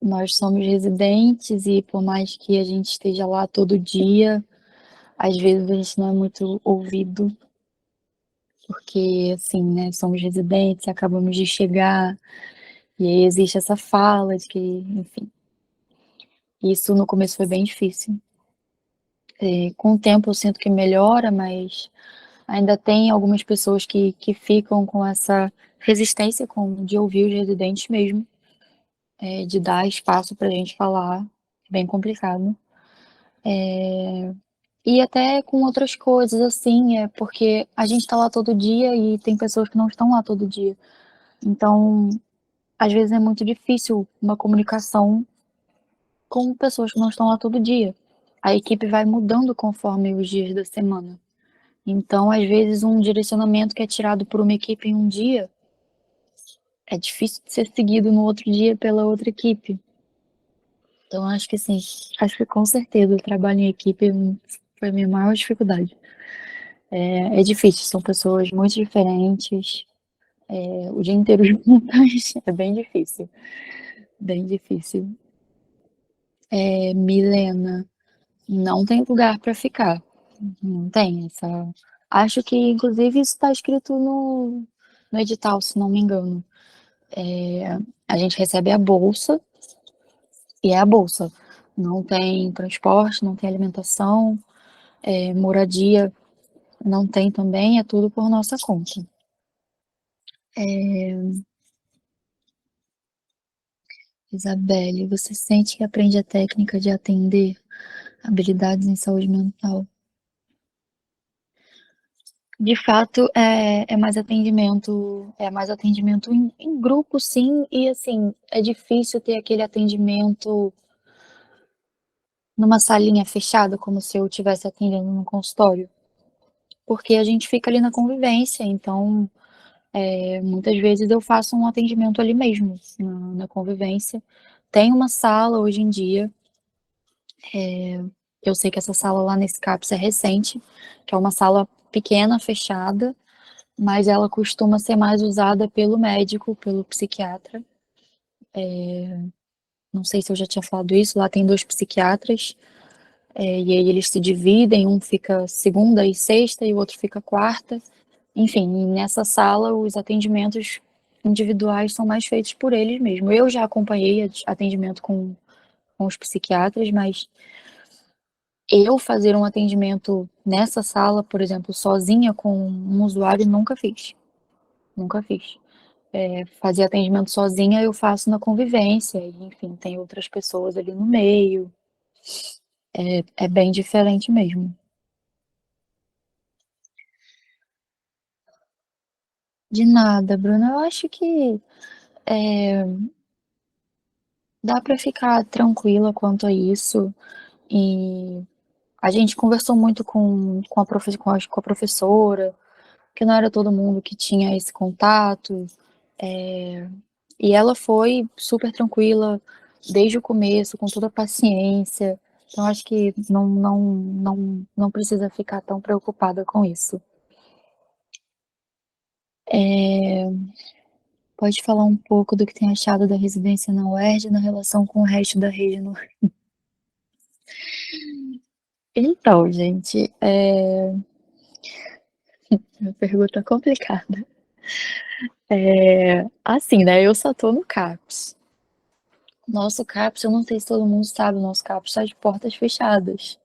A: nós somos residentes e por mais que a gente esteja lá todo dia, às vezes a gente não é muito ouvido, porque assim, né, somos residentes, acabamos de chegar, e aí existe essa fala de que, enfim, isso no começo foi bem difícil. Com o tempo eu sinto que melhora, mas ainda tem algumas pessoas que ficam com essa resistência de ouvir os residentes mesmo, de dar espaço para a gente falar, bem complicado. E até com outras coisas, assim, porque a gente está lá todo dia e tem pessoas que não estão lá todo dia. Então, às vezes é muito difícil uma comunicação com pessoas que não estão lá todo dia. A equipe vai mudando conforme os dias da semana. Então, às vezes, um direcionamento que é tirado por uma equipe em um dia é difícil de ser seguido no outro dia pela outra equipe. Então, acho que sim, acho que com certeza o trabalho em equipe foi a minha maior dificuldade. É difícil, são pessoas muito diferentes, o dia inteiro juntas, é bem difícil, bem difícil. Milena, não tem lugar para ficar, não tem essa. Acho que, inclusive, isso está escrito no edital, se não me engano. A gente recebe a bolsa, e é a bolsa. Não tem transporte, não tem alimentação, moradia não tem também, é tudo por nossa conta. Isabelle, você sente que aprende a técnica de atender, habilidades em saúde mental? De fato, é mais atendimento em grupo, sim, e assim, é difícil ter aquele atendimento numa salinha fechada, como se eu estivesse atendendo num consultório, porque a gente fica ali na convivência, então muitas vezes eu faço um atendimento ali mesmo, na convivência. Tem uma sala hoje em dia, eu sei que essa sala lá nesse CAPS é recente, que é uma sala pequena, fechada, mas ela costuma ser mais usada pelo médico, pelo psiquiatra. Não sei se eu já tinha falado isso, lá tem dois psiquiatras, e aí eles se dividem, um fica segunda e sexta e o outro fica quarta. Enfim, nessa sala os atendimentos individuais são mais feitos por eles mesmo. Eu já acompanhei atendimento com os psiquiatras, mas eu fazer um atendimento nessa sala, por exemplo, sozinha com um usuário, nunca fiz. Nunca fiz. Fazer atendimento sozinha eu faço na convivência, e, enfim, tem outras pessoas ali no meio. É bem diferente mesmo. De nada, Bruna. Eu acho que dá para ficar tranquila quanto a isso. E a gente conversou muito com a professora, que não era todo mundo que tinha esse contato. E ela foi super tranquila desde o começo, com toda a paciência. Então acho que não precisa ficar tão preocupada com isso. Pode falar um pouco do que tem achado da residência na UERJ na relação com o resto da rede no... Então, gente, uma pergunta complicada. Assim, né, eu só tô no CAPS. Nosso CAPS, eu não sei se todo mundo sabe, o nosso CAPS está de portas fechadas.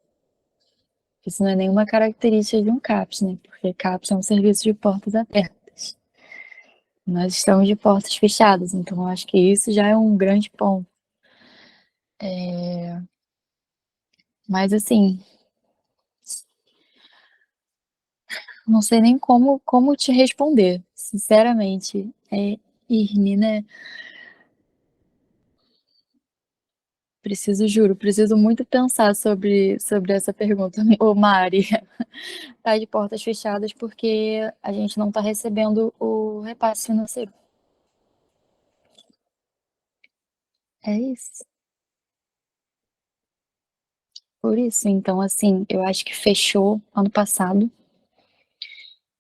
A: Isso não é nenhuma característica de um CAPS, né? Porque CAPS é um serviço de portas abertas. Nós estamos de portas fechadas, então eu acho que isso já é um grande ponto. Mas assim, não sei nem como te responder, sinceramente. Irne, né? Juro, preciso muito pensar sobre essa pergunta. Ô, Mari, tá de portas fechadas porque a gente não tá recebendo o repasse financeiro. É isso. Por isso, então, assim, eu acho que fechou ano passado,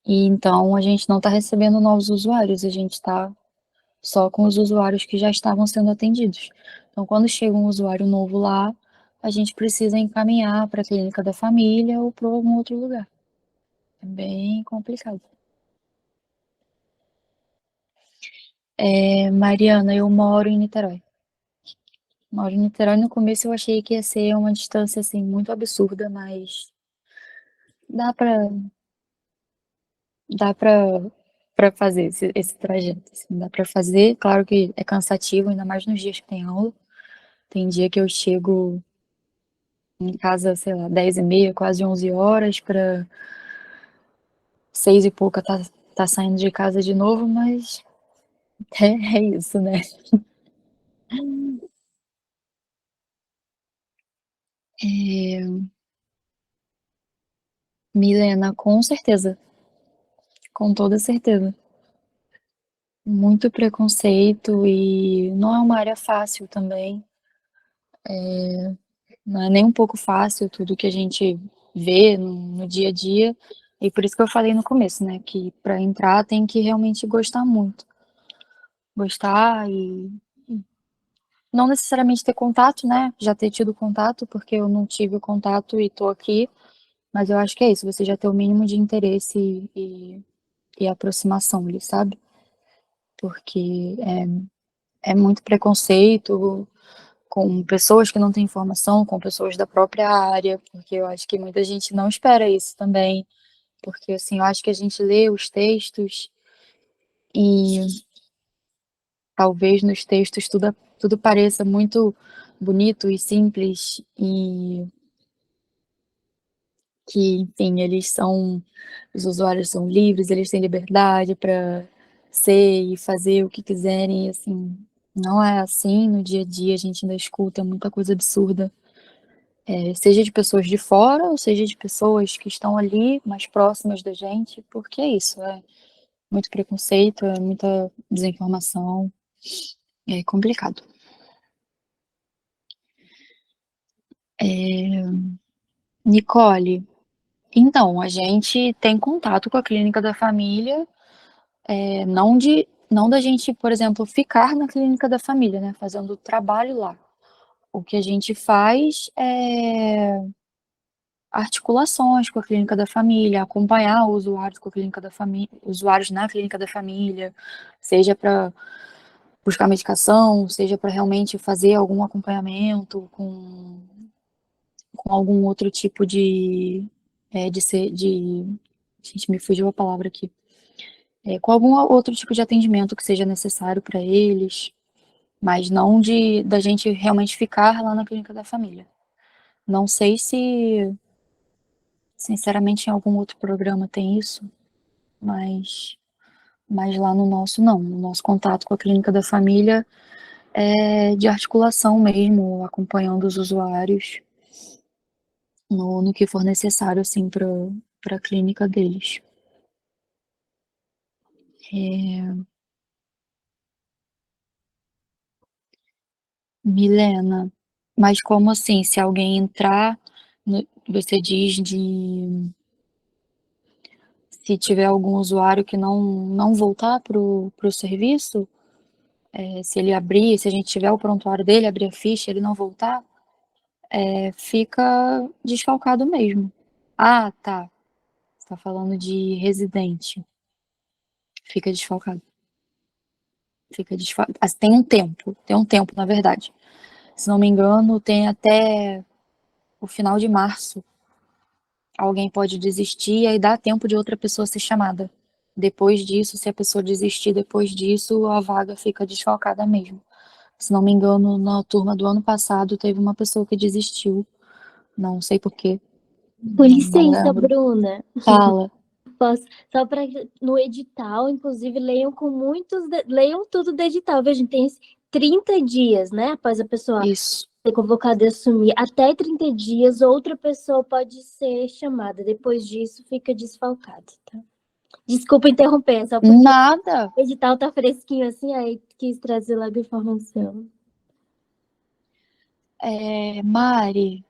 A: e então a gente não está recebendo novos usuários, a gente está só com os usuários que já estavam sendo atendidos. Então, quando chega um usuário novo lá, a gente precisa encaminhar para a clínica da família ou para algum outro lugar. É bem complicado. Mariana, eu moro em Niterói. Moro em Niterói. No começo eu achei que ia ser uma distância assim muito absurda, mas dá para dá para fazer esse trajeto, assim, dá para fazer. Claro que é cansativo, ainda mais nos dias que tem aula. Tem dia que eu chego em casa, sei lá, 10h30, quase 11 horas, para 6 e pouca tá saindo de casa de novo, mas é isso, né? Milena, com certeza, com toda certeza. Muito preconceito e não é uma área fácil também. Não é nem um pouco fácil tudo que a gente vê no dia a dia. E por isso que eu falei no começo, né? Que para entrar tem que realmente gostar muito. Gostar e não necessariamente ter contato, né? Já ter tido contato, porque eu não tive o contato e tô aqui. Mas eu acho que é isso, você já ter o mínimo de interesse e aproximação ali, sabe? Porque é muito preconceito com pessoas que não têm informação, com pessoas da própria área, porque eu acho que muita gente não espera isso também. Porque, assim, eu acho que a gente lê os textos e talvez nos textos tudo pareça muito bonito e simples e que, enfim, os usuários são livres, eles têm liberdade para ser e fazer o que quiserem, e, assim, não é assim no dia a dia, a gente ainda escuta muita coisa absurda, seja de pessoas de fora, ou seja de pessoas que estão ali, mais próximas da gente, porque é isso, muito preconceito, é muita desinformação, é complicado. Nicole, então, a gente tem contato com a clínica da família, não da gente, por exemplo, ficar na clínica da família, né, fazendo o trabalho lá. O que a gente faz é articulações com a clínica da família, acompanhar usuários com a clínica da família, usuários na clínica da família, seja para buscar medicação, seja para realmente fazer algum acompanhamento com algum outro tipo de gente, me fugiu a palavra aqui, com algum outro tipo de atendimento que seja necessário para eles, mas não da gente realmente ficar lá na clínica da família. Não sei se, sinceramente, em algum outro programa tem isso, mas, mas lá no nosso não. O nosso contato com a clínica da família é de articulação mesmo, acompanhando os usuários no que for necessário, assim, para a clínica deles. É, Milena, mas como assim? Se alguém entrar, você diz de se tiver algum usuário que não voltar pro serviço, se ele abrir, se a gente tiver o prontuário dele, abrir a ficha, ele não voltar, fica desfalcado mesmo. Ah, tá. Você tá falando de residente. Fica desfalcado. Fica desfalcado. Tem um tempo, na verdade. Se não me engano, tem até o final de março. Alguém pode desistir e aí dá tempo de outra pessoa ser chamada. Depois disso, se a pessoa desistir depois disso, a vaga fica desfalcada mesmo. Se não me engano, na turma do ano passado teve uma pessoa que desistiu. Não sei por quê.
B: Com
A: Não
B: licença,
A: lembro.
B: Bruna.
A: Fala.
B: Posso, só para no edital, inclusive, leiam tudo do edital. Veja, tem 30 dias, né? Após a pessoa
A: Isso.
B: ser convocada e assumir. Até 30 dias, outra pessoa pode ser chamada. Depois disso, fica desfalcado, tá? Desculpa interromper, só porque
A: Nada.
B: o edital tá fresquinho assim, aí quis trazer logo a informação.
A: Mari,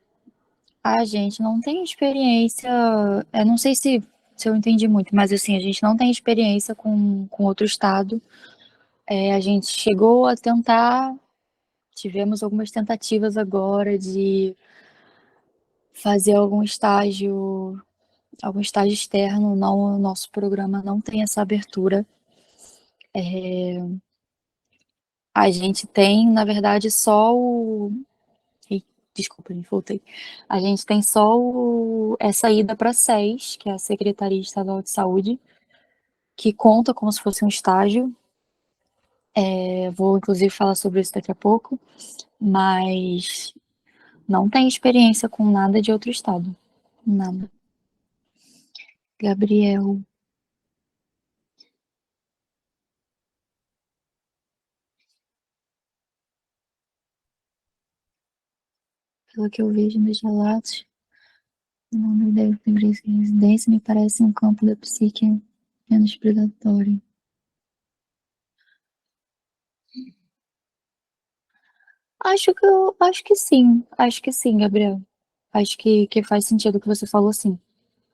A: a gente não tem experiência. Eu não sei se eu entendi muito, mas assim, a gente não tem experiência com outro estado. A gente chegou a tentar. Tivemos algumas tentativas agora de fazer algum estágio externo. Não, o nosso programa não tem essa abertura. A gente tem, na verdade, só o. Ih, desculpa, me voltei. A gente tem só essa ida para a SES, que é a Secretaria Estadual de Saúde, que conta como se fosse um estágio. Vou, inclusive, falar sobre isso daqui a pouco, mas não tem experiência com nada de outro estado. Nada. Gabriel, pelo que eu vejo nos relatos, o nome da residência me parece um campo da psique menos predatório. Acho que sim, Gabriel. Acho que faz sentido o que você falou, sim.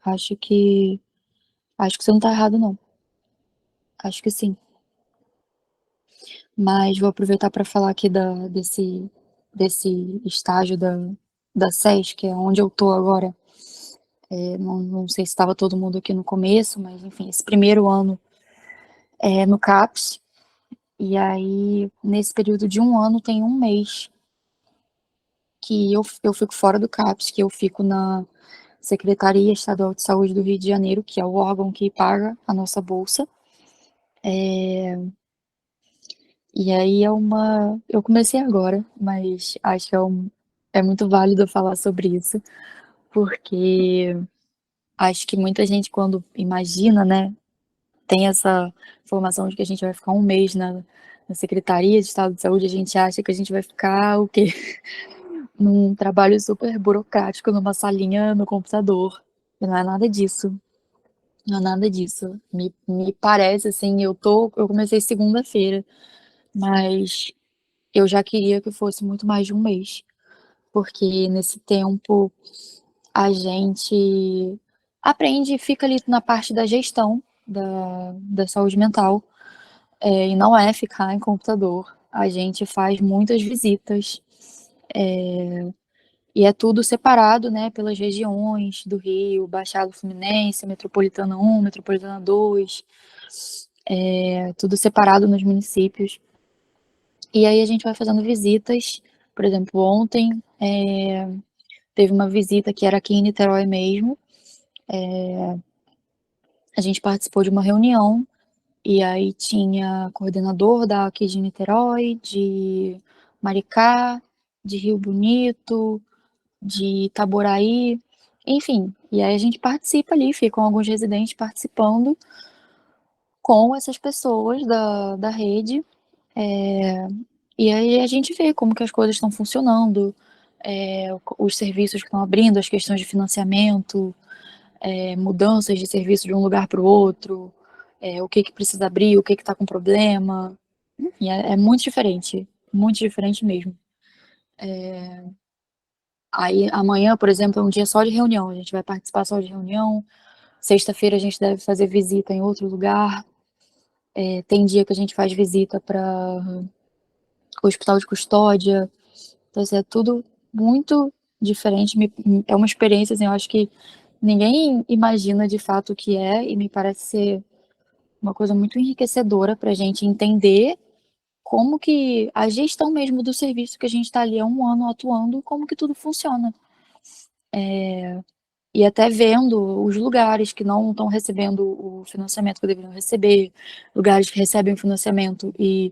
A: Acho que, acho que você não tá errado, não. Acho que sim. Mas vou aproveitar para falar aqui desse estágio da SES, que é onde eu tô agora. Não sei se estava todo mundo aqui no começo, mas enfim, esse primeiro ano é no CAPS. E aí, nesse período de um ano, tem um mês que eu fico fora do CAPS, que eu fico na Secretaria Estadual de Saúde do Rio de Janeiro, que é o órgão que paga a nossa bolsa. E aí eu comecei agora, mas acho que é muito válido falar sobre isso, porque acho que muita gente quando imagina, né, tem essa formação de que a gente vai ficar um mês na Secretaria de Estado de Saúde, a gente acha que a gente vai ficar o quê? Num trabalho super burocrático, numa salinha no computador. E não é nada disso. Não é nada disso. Me parece assim, eu comecei segunda-feira, mas eu já queria que fosse muito mais de um mês, porque nesse tempo a gente aprende e fica ali na parte da gestão da saúde mental, e não é ficar em computador. A gente faz muitas visitas, e é tudo separado, né, pelas regiões do Rio, Baixada Fluminense, Metropolitana 1, Metropolitana 2, tudo separado nos municípios. E aí a gente vai fazendo visitas. Por exemplo, ontem teve uma visita que era aqui em Niterói mesmo. A gente participou de uma reunião e aí tinha coordenador aqui de Niterói, de Maricá, de Rio Bonito, de Itaboraí, enfim. E aí a gente participa ali, ficam alguns residentes participando com essas pessoas da rede, e aí a gente vê como que as coisas estão funcionando, os serviços que estão abrindo, as questões de financiamento, mudanças de serviço de um lugar para o outro, o que que precisa abrir, o que que está com problema. E é muito diferente mesmo. Aí amanhã, por exemplo, é um dia só de reunião, a gente vai participar só de reunião. Sexta-feira a gente deve fazer visita em outro lugar. Tem dia que a gente faz visita para o hospital de custódia. Então, assim, é tudo muito diferente. É uma experiência, assim, eu acho que ninguém imagina de fato o que é, e me parece ser uma coisa muito enriquecedora para a gente entender como que a gestão mesmo do serviço que a gente está ali há um ano atuando, como que tudo funciona. E até vendo os lugares que não estão recebendo o financiamento que deveriam receber, lugares que recebem o financiamento e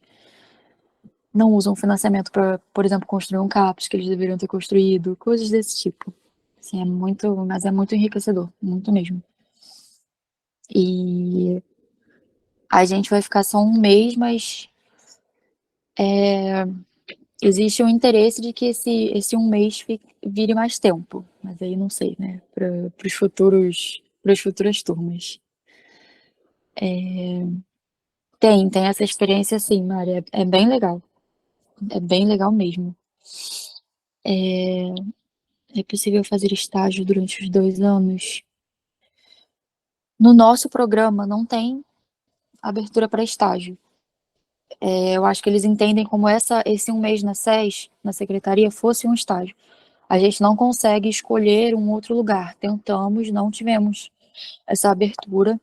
A: não usam o financiamento para, por exemplo, construir um CAPS que eles deveriam ter construído, coisas desse tipo. Assim, mas é muito enriquecedor, muito mesmo. E a gente vai ficar só um mês, mas existe um interesse de que esse um mês vire mais tempo. Mas aí não sei, né? Para as futuras turmas. Tem essa experiência sim, Mari. É bem legal. É bem legal mesmo. É possível fazer estágio durante os 2 anos? No nosso programa não tem abertura para estágio. Eu acho que eles entendem como esse um mês na SES, na secretaria, fosse um estágio. A gente não consegue escolher um outro lugar. Tentamos, não tivemos essa abertura,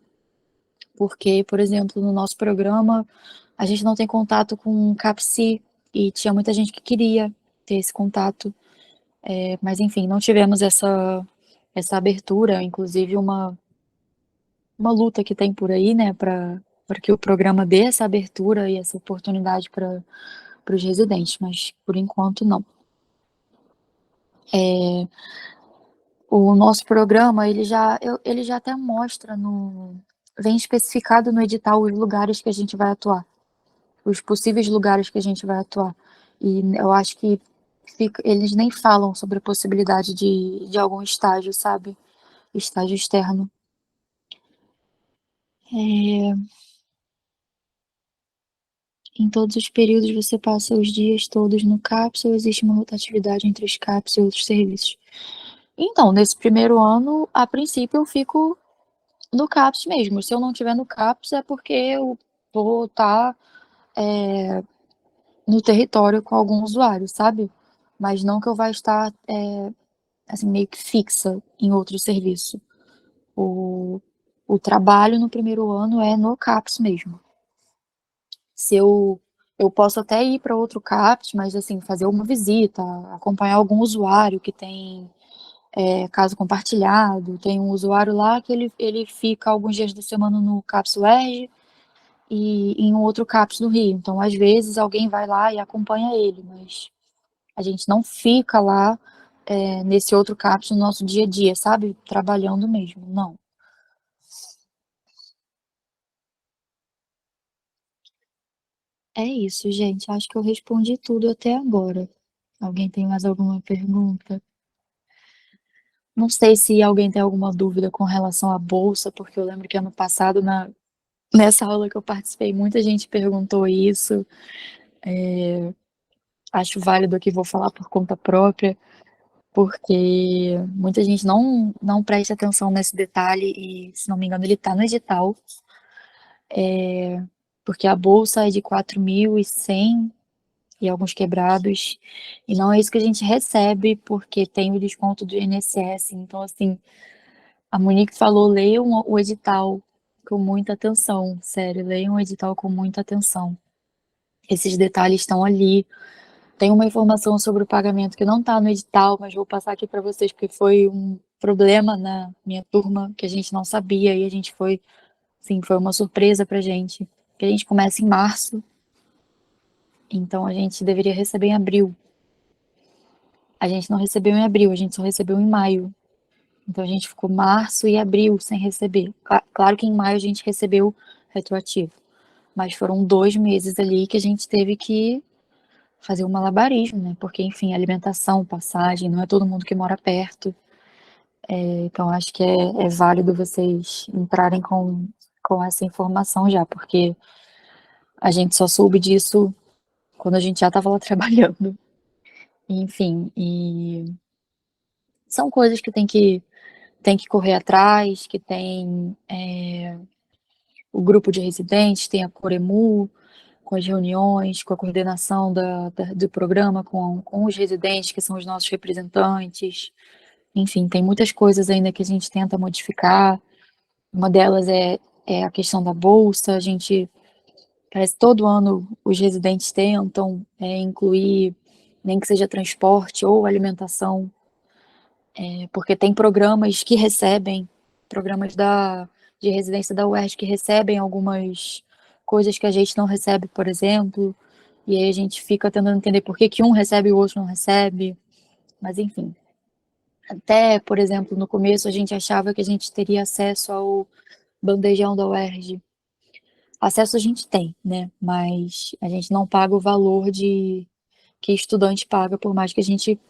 A: porque, por exemplo, no nosso programa, a gente não tem contato com o CAPSI, e tinha muita gente que queria ter esse contato. Mas, enfim, não tivemos essa abertura, inclusive uma luta que tem por aí, né, para que o programa dê essa abertura e essa oportunidade para os residentes, mas por enquanto não. O nosso programa, ele já até mostra vem especificado no edital os lugares que a gente vai atuar, os possíveis lugares que a gente vai atuar. E eu acho que eles nem falam sobre a possibilidade de algum estágio, sabe? Estágio externo. Em todos os períodos você passa os dias todos no CAPS ou existe uma rotatividade entre os CAPS e outros serviços? Então, nesse primeiro ano, a princípio eu fico no CAPS mesmo. Se eu não estiver no CAPS é porque eu vou estar no território com algum usuário, sabe? Mas não que eu vá estar assim, meio que fixa em outro serviço. O, o trabalho no primeiro ano é no CAPS mesmo. Se eu posso até ir para outro CAPS, mas assim, fazer uma visita, acompanhar algum usuário que tem caso compartilhado, tem um usuário lá que ele fica alguns dias da semana no CAPS UERJ e em um outro CAPS do Rio. Então, às vezes, alguém vai lá e acompanha ele, mas a gente não fica lá nesse outro CAPS no nosso dia a dia, sabe? Trabalhando mesmo, não. É isso, gente. Acho que eu respondi tudo até agora. Alguém tem mais alguma pergunta? Não sei se alguém tem alguma dúvida com relação à bolsa, porque eu lembro que ano passado, nessa aula que eu participei, muita gente perguntou isso. Acho válido aqui, vou falar por conta própria, porque muita gente não presta atenção nesse detalhe e, se não me engano, ele está no edital, porque a bolsa é de 4.100 e alguns quebrados, e não é isso que a gente recebe, porque tem o desconto do INSS. Então, assim, a Monique falou, leiam o edital com muita atenção, sério, leiam o edital com muita atenção. Esses detalhes estão ali. Tem uma informação sobre o pagamento que não está no edital, mas vou passar aqui para vocês, porque foi um problema na minha turma que a gente não sabia e a gente foi uma surpresa para a gente. Que a gente começa em março, então a gente deveria receber em abril. a gente não recebeu em abril, a gente só recebeu em maio. Então a gente ficou março e abril sem receber. Claro que em maio a gente recebeu retroativo, mas foram 2 meses ali que a gente teve que fazer um malabarismo, né? Porque, enfim, alimentação, passagem, não é todo mundo que mora perto. Então acho que é válido vocês entrarem com essa informação já, porque a gente só soube disso quando a gente já estava lá trabalhando. Enfim, e são coisas que tem que correr atrás, que tem o grupo de residentes, tem a Coremu, com as reuniões, com a coordenação do programa, com os residentes, que são os nossos representantes. Enfim, tem muitas coisas ainda que a gente tenta modificar. Uma delas é a questão da bolsa. A gente, parece que todo ano os residentes tentam incluir, nem que seja transporte ou alimentação, porque tem programas que recebem, programas de residência da UERJ que recebem algumas coisas que a gente não recebe, por exemplo, e aí a gente fica tentando entender por que que um recebe e o outro não recebe, mas enfim. Até, por exemplo, no começo a gente achava que a gente teria acesso ao bandejão da UERJ. Acesso a gente tem, né? Mas a gente não paga o valor de que estudante paga, por mais que a gente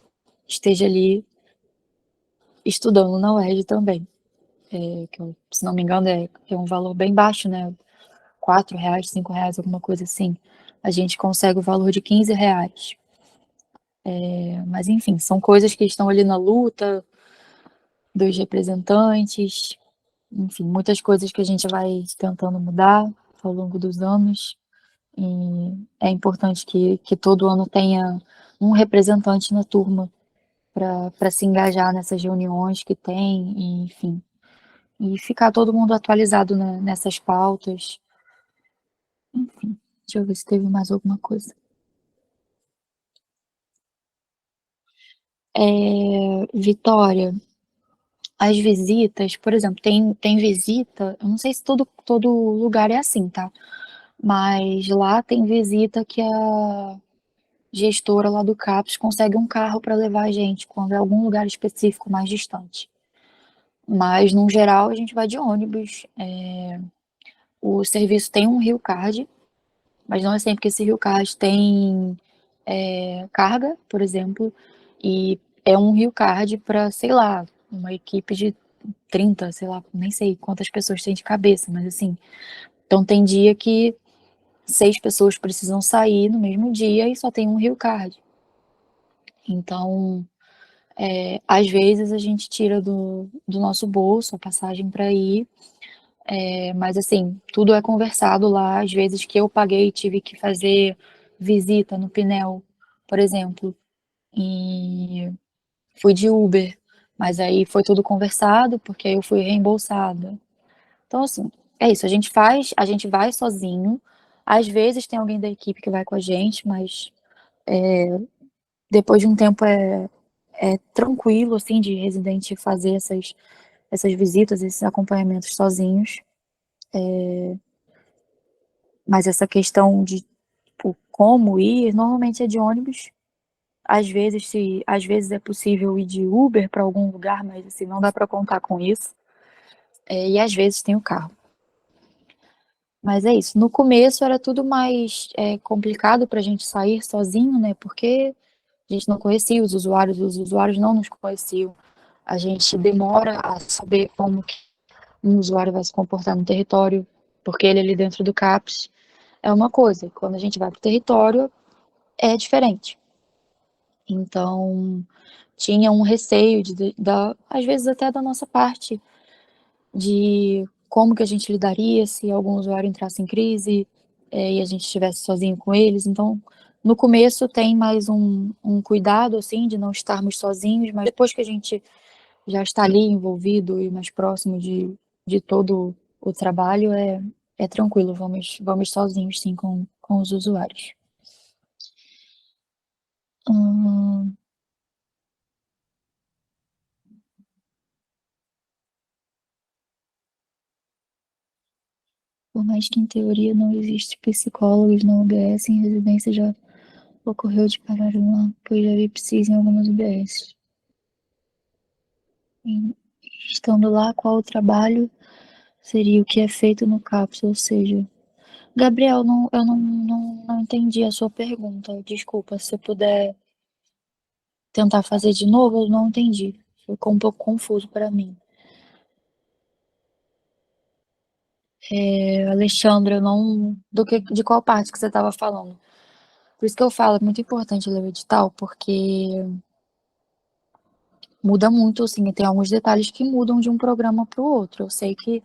A: esteja ali estudando na UERJ também. Que eu, se não me engano, é um valor bem baixo, né? R$ 4, R$ 5, alguma coisa assim. A gente consegue o valor de R$ 15. Mas enfim, são coisas que estão ali na luta dos representantes, enfim, muitas coisas que a gente vai tentando mudar ao longo dos anos. E é importante que todo ano tenha um representante na turma para se engajar nessas reuniões que tem, e, enfim, e ficar todo mundo atualizado nessas pautas. Enfim, deixa eu ver se teve mais alguma coisa. Vitória, as visitas, por exemplo, tem visita, eu não sei se todo lugar é assim, tá? Mas lá tem visita que a gestora lá do CAPS consegue um carro para levar a gente quando é algum lugar específico mais distante. Mas, no geral, a gente vai de ônibus. O serviço tem um Rio Card, mas não é sempre que esse Rio Card tem carga, por exemplo, e é um Rio Card para, sei lá, uma equipe de 30, sei lá, nem sei quantas pessoas tem de cabeça, mas assim, então tem dia que 6 pessoas precisam sair no mesmo dia e só tem um Rio Card. Então, às vezes a gente tira do nosso bolso a passagem para ir, mas assim, tudo é conversado lá. Às vezes que eu paguei, tive que fazer visita no Pinel, por exemplo, e fui de Uber, mas aí foi tudo conversado, porque aí eu fui reembolsada. Então, assim, é isso, a gente vai sozinho, às vezes tem alguém da equipe que vai com a gente, mas depois de um tempo é tranquilo, assim, de residente fazer essas visitas, esses acompanhamentos sozinhos. Mas essa questão de tipo, como ir, normalmente é de ônibus. Às vezes é possível ir de Uber para algum lugar, mas assim, não dá para contar com isso. E às vezes tem o carro. Mas é isso. No começo era tudo mais complicado para a gente sair sozinho, né? Porque a gente não conhecia os usuários não nos conheciam. A gente demora a saber como que um usuário vai se comportar no território, porque ele ali dentro do CAPS é uma coisa, quando a gente vai para o território é diferente. Então, tinha um receio às vezes até da nossa parte, de como que a gente lidaria se algum usuário entrasse em crise e a gente estivesse sozinho com eles. Então, no começo tem mais um cuidado, assim, de não estarmos sozinhos, mas depois que a gente já está ali envolvido e mais próximo de todo o trabalho, é tranquilo, vamos sozinhos, sim, com os usuários. Hum, por mais que em teoria não existe psicólogos na UBS, em residência Ocorreu de parar lá, pois já vi psis em algumas UBS. Estando lá, qual o trabalho seria o que é feito no CAPS, ou seja... Gabriel, eu não entendi a sua pergunta. Desculpa, se eu puder tentar fazer de novo, eu não entendi. Ficou um pouco confuso para mim. Alexandra, não... de qual parte que você estava falando? Por isso que eu falo, é muito importante ler o edital, porque muda muito, assim, tem alguns detalhes que mudam de um programa para o outro. Eu sei que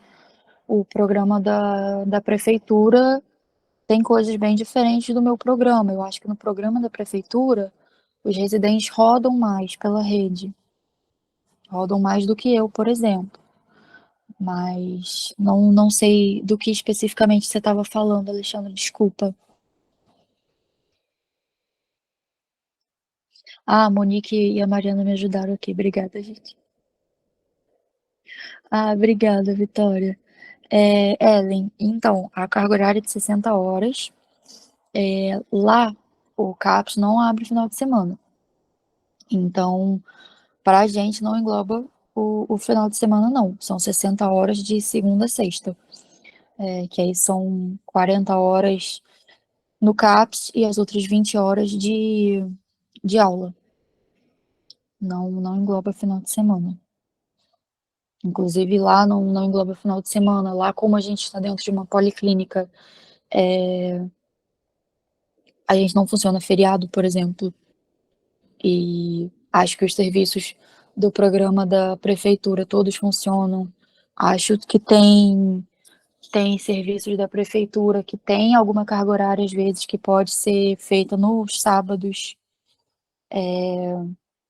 A: o programa da prefeitura tem coisas bem diferentes do meu programa. Eu acho que no programa da prefeitura, os residentes rodam mais pela rede. Rodam mais do que eu, por exemplo. Mas não sei do que especificamente você estava falando, Alexandre, desculpa. Ah, a Monique e a Mariana me ajudaram aqui. Obrigada, gente. Ah, obrigada, Vitória. Ellen, então, a carga horária é de 60 horas. Lá, o CAPS não abre final de semana. Então, para a gente não engloba o final de semana, não. São 60 horas de segunda a sexta. Que aí são 40 horas no CAPS e as outras 20 horas de aula. Não engloba final de semana. Inclusive lá não engloba final de semana. Lá, como a gente está dentro de uma policlínica, a gente não funciona feriado, por exemplo. E acho que os serviços do programa da prefeitura todos funcionam. Acho que tem serviços da prefeitura que tem alguma carga horária, às vezes, que pode ser feita nos sábados,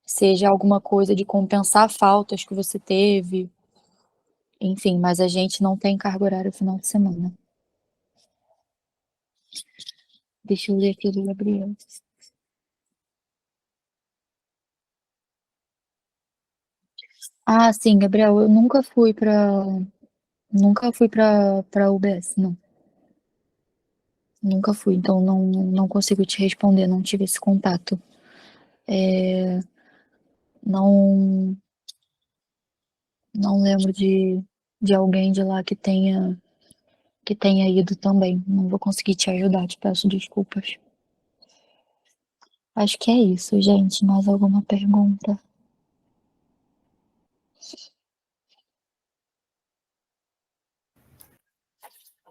A: seja alguma coisa de compensar faltas que você teve, enfim, mas a gente não tem carga horária no final de semana. Deixa eu ler aqui do Gabriel. Ah, sim, Gabriel, eu nunca fui para UBS, não. Nunca fui, então não consigo te responder, não tive esse contato. Não, não lembro de alguém de lá que tenha ido também. Não vou conseguir te ajudar, te peço desculpas. Acho que é isso, gente. Mais alguma pergunta?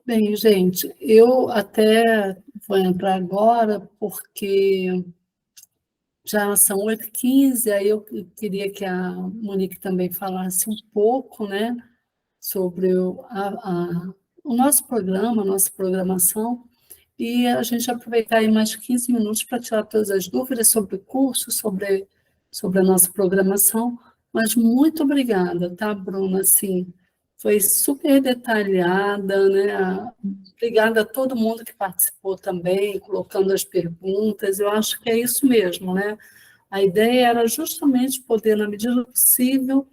C: Bem, gente, eu até vou entrar agora porque já são 8h15, aí eu queria que a Monique também falasse um pouco, né, sobre o nosso programa, a nossa programação, e a gente aproveitar aí mais 15 minutos para tirar todas as dúvidas sobre o curso, sobre a nossa programação. Mas muito obrigada, tá, Bruna? Assim, foi super detalhada, né? Obrigada a todo mundo que participou também, colocando as perguntas. Eu acho que é isso mesmo, né? A ideia era justamente poder, na medida do possível,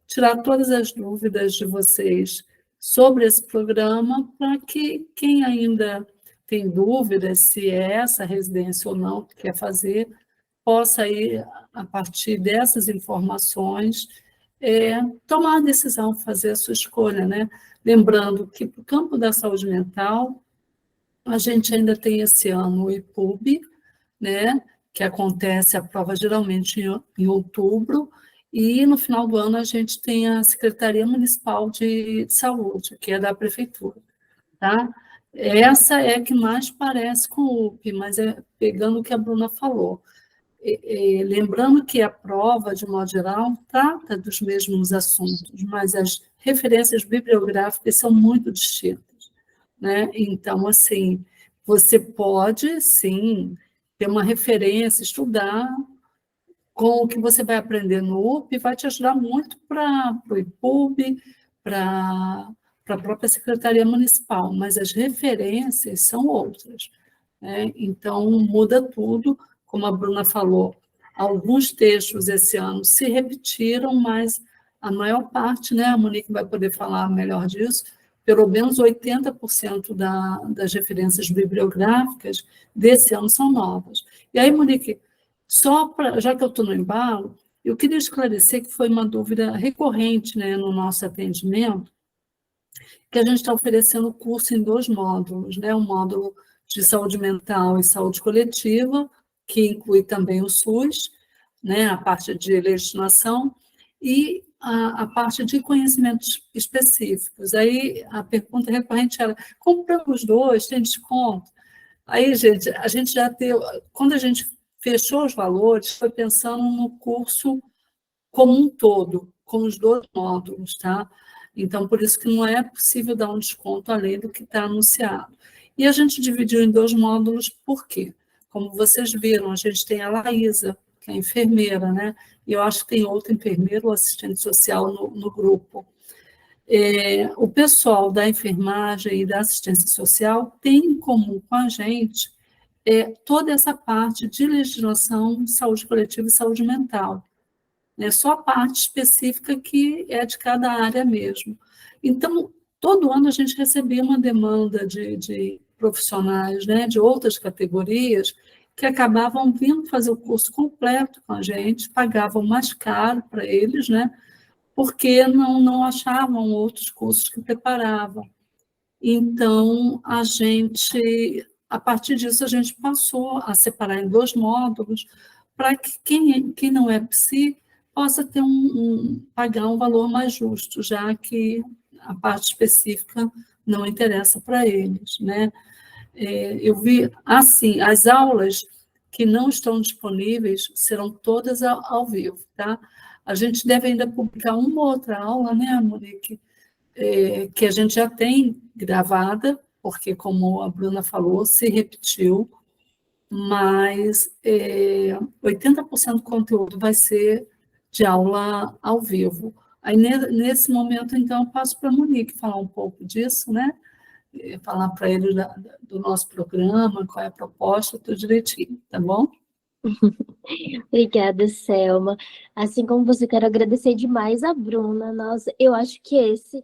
C: tirar todas as dúvidas de vocês sobre esse programa, para que quem ainda tem dúvidas se é essa residência ou não que quer fazer, possa ir, a partir dessas informações, tomar a decisão, fazer a sua escolha, né? Lembrando que, para o campo da saúde mental, a gente ainda tem esse ano o IPUB, né? Que acontece a prova geralmente em outubro, e no final do ano a gente tem a Secretaria Municipal de Saúde, que é da Prefeitura, tá? Essa é a que mais parece com o UP, mas é pegando o que a Bruna falou. Lembrando que a prova, de modo geral, trata dos mesmos assuntos, mas as referências bibliográficas são muito distintas, né? Então, assim, você pode, sim, ter uma referência, estudar com o que você vai aprender no UP, vai te ajudar muito para o IPUB, para a própria Secretaria Municipal, mas as referências são outras, né? Então, muda tudo, como a Bruna falou, alguns textos esse ano se repetiram, mas a maior parte, né, a Monique vai poder falar melhor disso, pelo menos 80% das referências bibliográficas desse ano são novas. E aí, Monique, já que eu estou no embalo, eu queria esclarecer que foi uma dúvida recorrente, né, no nosso atendimento, que a gente está oferecendo o curso em 2 módulos, né? Um módulo de saúde mental e saúde coletiva, que inclui também o SUS, né? A parte de legislação, e a parte de conhecimentos específicos. Aí a pergunta recorrente era: comprando os dois, tem desconto? Aí, gente, a gente já teve, quando a gente fechou os valores, foi pensando no curso como um todo, com os 2 módulos, tá? Então, por isso que não é possível dar um desconto além do que está anunciado. E a gente dividiu em 2 módulos, por quê? Como vocês viram, a gente tem a Laísa, que é enfermeira, né? E eu acho que tem outro enfermeiro ou assistente social no grupo. O pessoal da enfermagem e da assistência social tem em comum com a gente toda essa parte de legislação, saúde coletiva e saúde mental. Só a parte específica que é de cada área mesmo. Então, todo ano a gente recebia uma demanda de profissionais, né, de outras categorias, que acabavam vindo fazer o curso completo com a gente, pagavam mais caro para eles, né, porque não achavam outros cursos que preparavam. Então, a partir disso, a gente passou a separar em 2 módulos, para que quem não é psi possa pagar um valor mais justo, já que a parte específica não interessa para eles, né? Eu vi, assim, as aulas que não estão disponíveis serão todas ao vivo, tá? A gente deve ainda publicar uma outra aula, né, Monique? Que a gente já tem gravada, porque, como a Bruna falou, se repetiu, mas 80% do conteúdo vai ser de aula ao vivo. Aí, nesse momento, então, eu passo para a Monique falar um pouco disso, né? Falar para ele do nosso programa, qual é a proposta, tudo direitinho, tá bom?
B: Obrigada, Selma. Assim como você, quero agradecer demais a Bruna. Nossa, eu acho que esse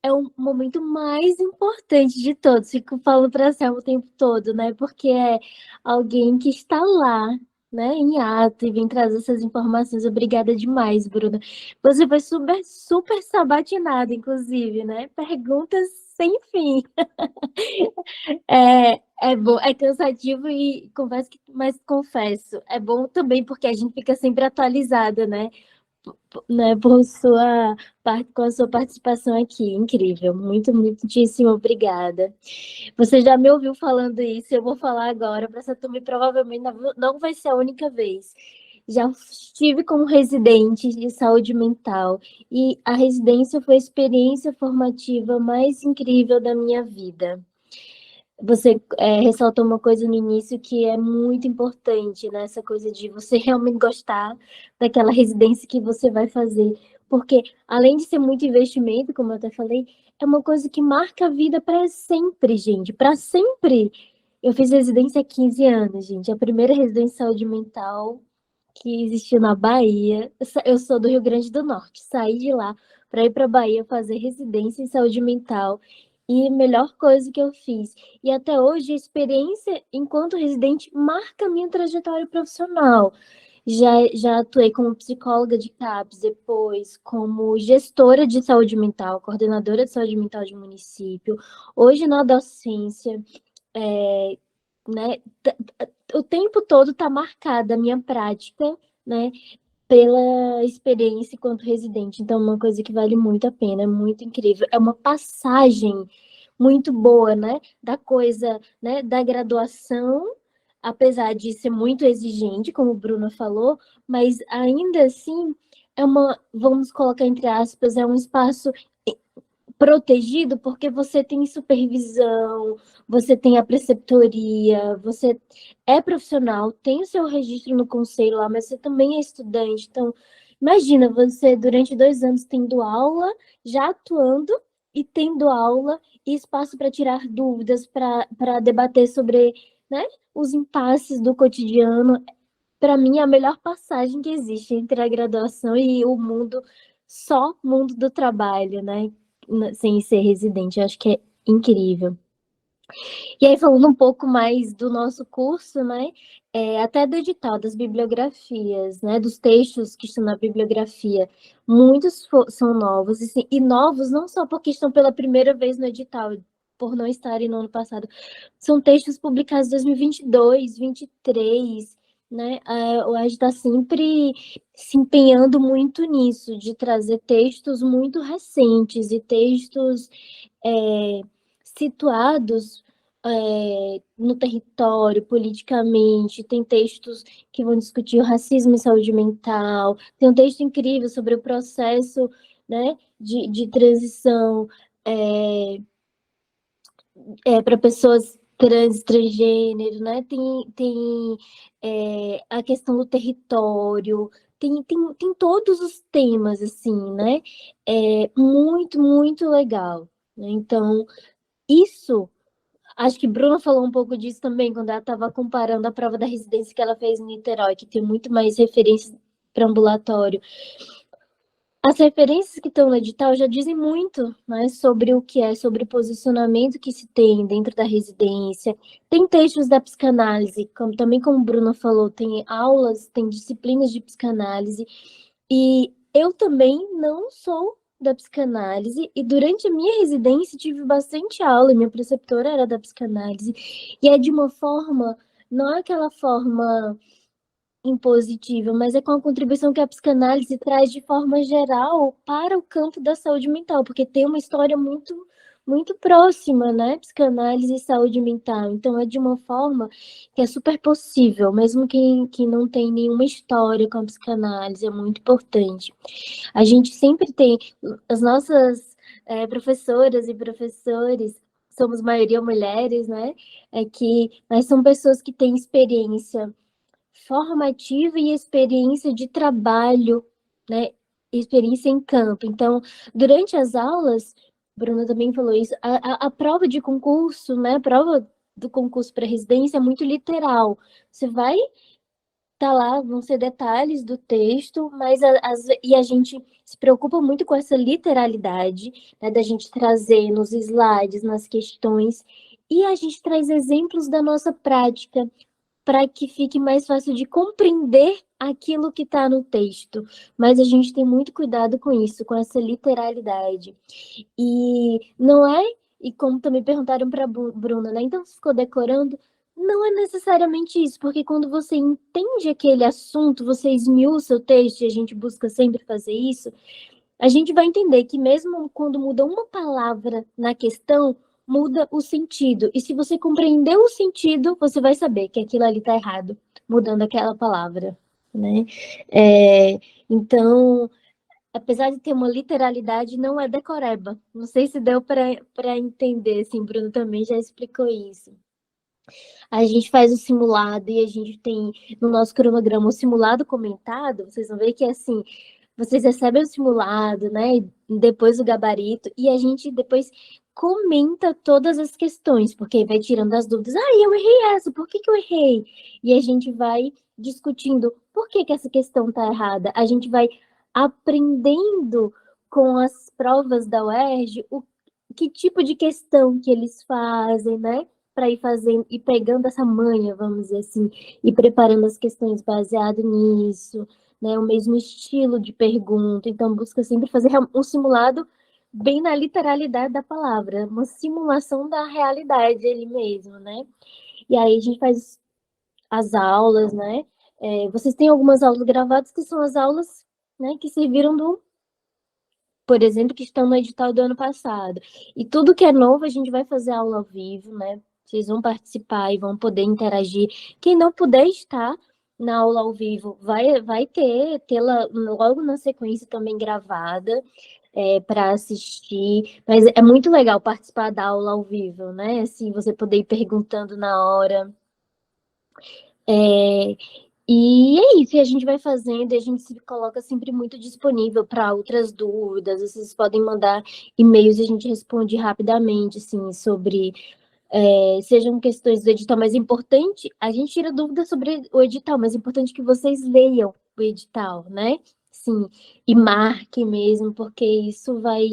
B: é o momento mais importante de todos. Fico falando para a Selma o tempo todo, né? Porque é alguém que está lá, né, em ato e vem trazer essas informações. Obrigada demais, Bruna. Você foi super, super sabatinada, inclusive, né? Perguntas sem fim. É bom, é cansativo e confesso que, mas confesso, é bom também porque a gente fica sempre atualizada, né, por sua parte, com a sua participação aqui, incrível, muito, muitíssimo obrigada. Você já me ouviu falando isso, eu vou falar agora para essa turma e provavelmente não vai ser a única vez. Já estive como residente de saúde mental e a residência foi a experiência formativa mais incrível da minha vida. Você ressaltou uma coisa no início que é muito importante, né? Essa coisa de você realmente gostar daquela residência que você vai fazer. Porque, além de ser muito investimento, como eu até falei, é uma coisa que marca a vida para sempre, gente. Para sempre. Eu fiz residência há 15 anos, gente. A primeira residência de saúde mental que existiu na Bahia. Eu sou do Rio Grande do Norte. Saí de lá para ir para a Bahia fazer residência em saúde mental. E a melhor coisa que eu fiz. E até hoje, a experiência enquanto residente marca a minha trajetória profissional. Já atuei como psicóloga de CAPS, depois como gestora de saúde mental, coordenadora de saúde mental de município. Hoje, na docência, né, o tempo todo está marcada a minha prática, né, pela experiência enquanto residente. Então, uma coisa que vale muito a pena, é muito incrível. É uma passagem muito boa, né, da coisa, né, da graduação, apesar de ser muito exigente, como o Bruno falou, mas ainda assim vamos colocar entre aspas, é um espaço protegido porque você tem supervisão, você tem a preceptoria, você é profissional, tem o seu registro no conselho lá, mas você também é estudante. Então, imagina você durante 2 anos tendo aula, já atuando e tendo aula e espaço para tirar dúvidas, para debater sobre, né, os impasses do cotidiano. Para mim, é a melhor passagem que existe entre a graduação e o mundo, só mundo do trabalho, né? Sem ser residente. Eu acho que é incrível. E aí, falando um pouco mais do nosso curso, né, até do edital, das bibliografias, né, dos textos que estão na bibliografia, muitos são novos, e novos não só porque estão pela primeira vez no edital, por não estarem no ano passado, são textos publicados em 2022, 2023, né, a UERJ está sempre se empenhando muito nisso, de trazer textos muito recentes e textos situados no território, politicamente, tem textos que vão discutir o racismo e saúde mental, tem um texto incrível sobre o processo, né, de transição para pessoas trans, transgênero, né, tem a questão do território, tem todos os temas, assim, né, muito, muito legal, né? Então, isso. Acho que Bruna falou um pouco disso também, quando ela estava comparando a prova da residência que ela fez em Niterói, que tem muito mais referências para ambulatório. As referências que estão no edital já dizem muito, né, sobre o que é, sobre o posicionamento que se tem dentro da residência. Tem textos da psicanálise, também como Bruna falou, tem aulas, tem disciplinas de psicanálise. E eu também não sou da psicanálise, e durante a minha residência tive bastante aula, minha preceptora era da psicanálise, e é de uma forma, não é aquela forma impositiva, mas é com a contribuição que a psicanálise traz de forma geral para o campo da saúde mental, porque tem uma história muito muito próxima, né? Psicanálise e saúde mental. Então, é de uma forma que é super possível, mesmo que não tem nenhuma história com a psicanálise, é muito importante. A gente sempre tem as nossas professoras e professores, somos maioria mulheres, né? Mas são pessoas que têm experiência formativa e experiência de trabalho, né? Experiência em campo. Então, durante as aulas, Bruna também falou isso, a prova de concurso, né? A prova do concurso para residência é muito literal. Você vai tá lá, vão ser detalhes do texto, mas a gente se preocupa muito com essa literalidade, né, da gente trazer nos slides, nas questões, e a gente traz exemplos da nossa prática, para que fique mais fácil de compreender aquilo que está no texto. Mas a gente tem muito cuidado com isso, com essa literalidade. E não é, e como também perguntaram para a Bruna, né? Então você ficou decorando? Não é necessariamente isso, porque quando você entende aquele assunto, você esmiuça o texto, e a gente busca sempre fazer isso, a gente vai entender que mesmo quando muda uma palavra na questão, muda o sentido. E se você compreender o sentido, você vai saber que aquilo ali está errado, mudando aquela palavra, né? Então, apesar de ter uma literalidade, não é decoreba. Não sei se deu para entender, assim, Bruno também já explicou isso. A gente faz o simulado e a gente tem no nosso cronograma o simulado comentado, vocês vão ver que assim, vocês recebem o simulado, né? E depois o gabarito, e a gente depois comenta todas as questões, porque vai tirando as dúvidas. Ah, eu errei essa, por que eu errei? E a gente vai discutindo por que essa questão está errada. A gente vai aprendendo com as provas da UERJ que tipo de questão que eles fazem, né? Para ir fazendo e pegando essa manha, vamos dizer assim, e preparando as questões baseado nisso, né? O mesmo estilo de pergunta. Então, busca sempre fazer um simulado bem na literalidade da palavra, uma simulação da realidade ali mesmo, né? E aí a gente faz as aulas, né? Vocês têm algumas aulas gravadas que são as aulas, né, que serviram por exemplo, que estão no edital do ano passado. E tudo que é novo, a gente vai fazer aula ao vivo, né? Vocês vão participar e vão poder interagir. Quem não puder estar na aula ao vivo, vai tê-la logo na sequência também gravada para assistir. Mas é muito legal participar da aula ao vivo, né? Assim, você poder ir perguntando na hora. E é isso, e a gente vai fazendo, e a gente se coloca sempre muito disponível para outras dúvidas. Vocês podem mandar e-mails e a gente responde rapidamente, assim, sobre sejam questões do edital. Mas é importante, a gente tira dúvidas sobre o edital, mas é importante que vocês leiam o edital, né? Sim, e marquem mesmo, porque isso vai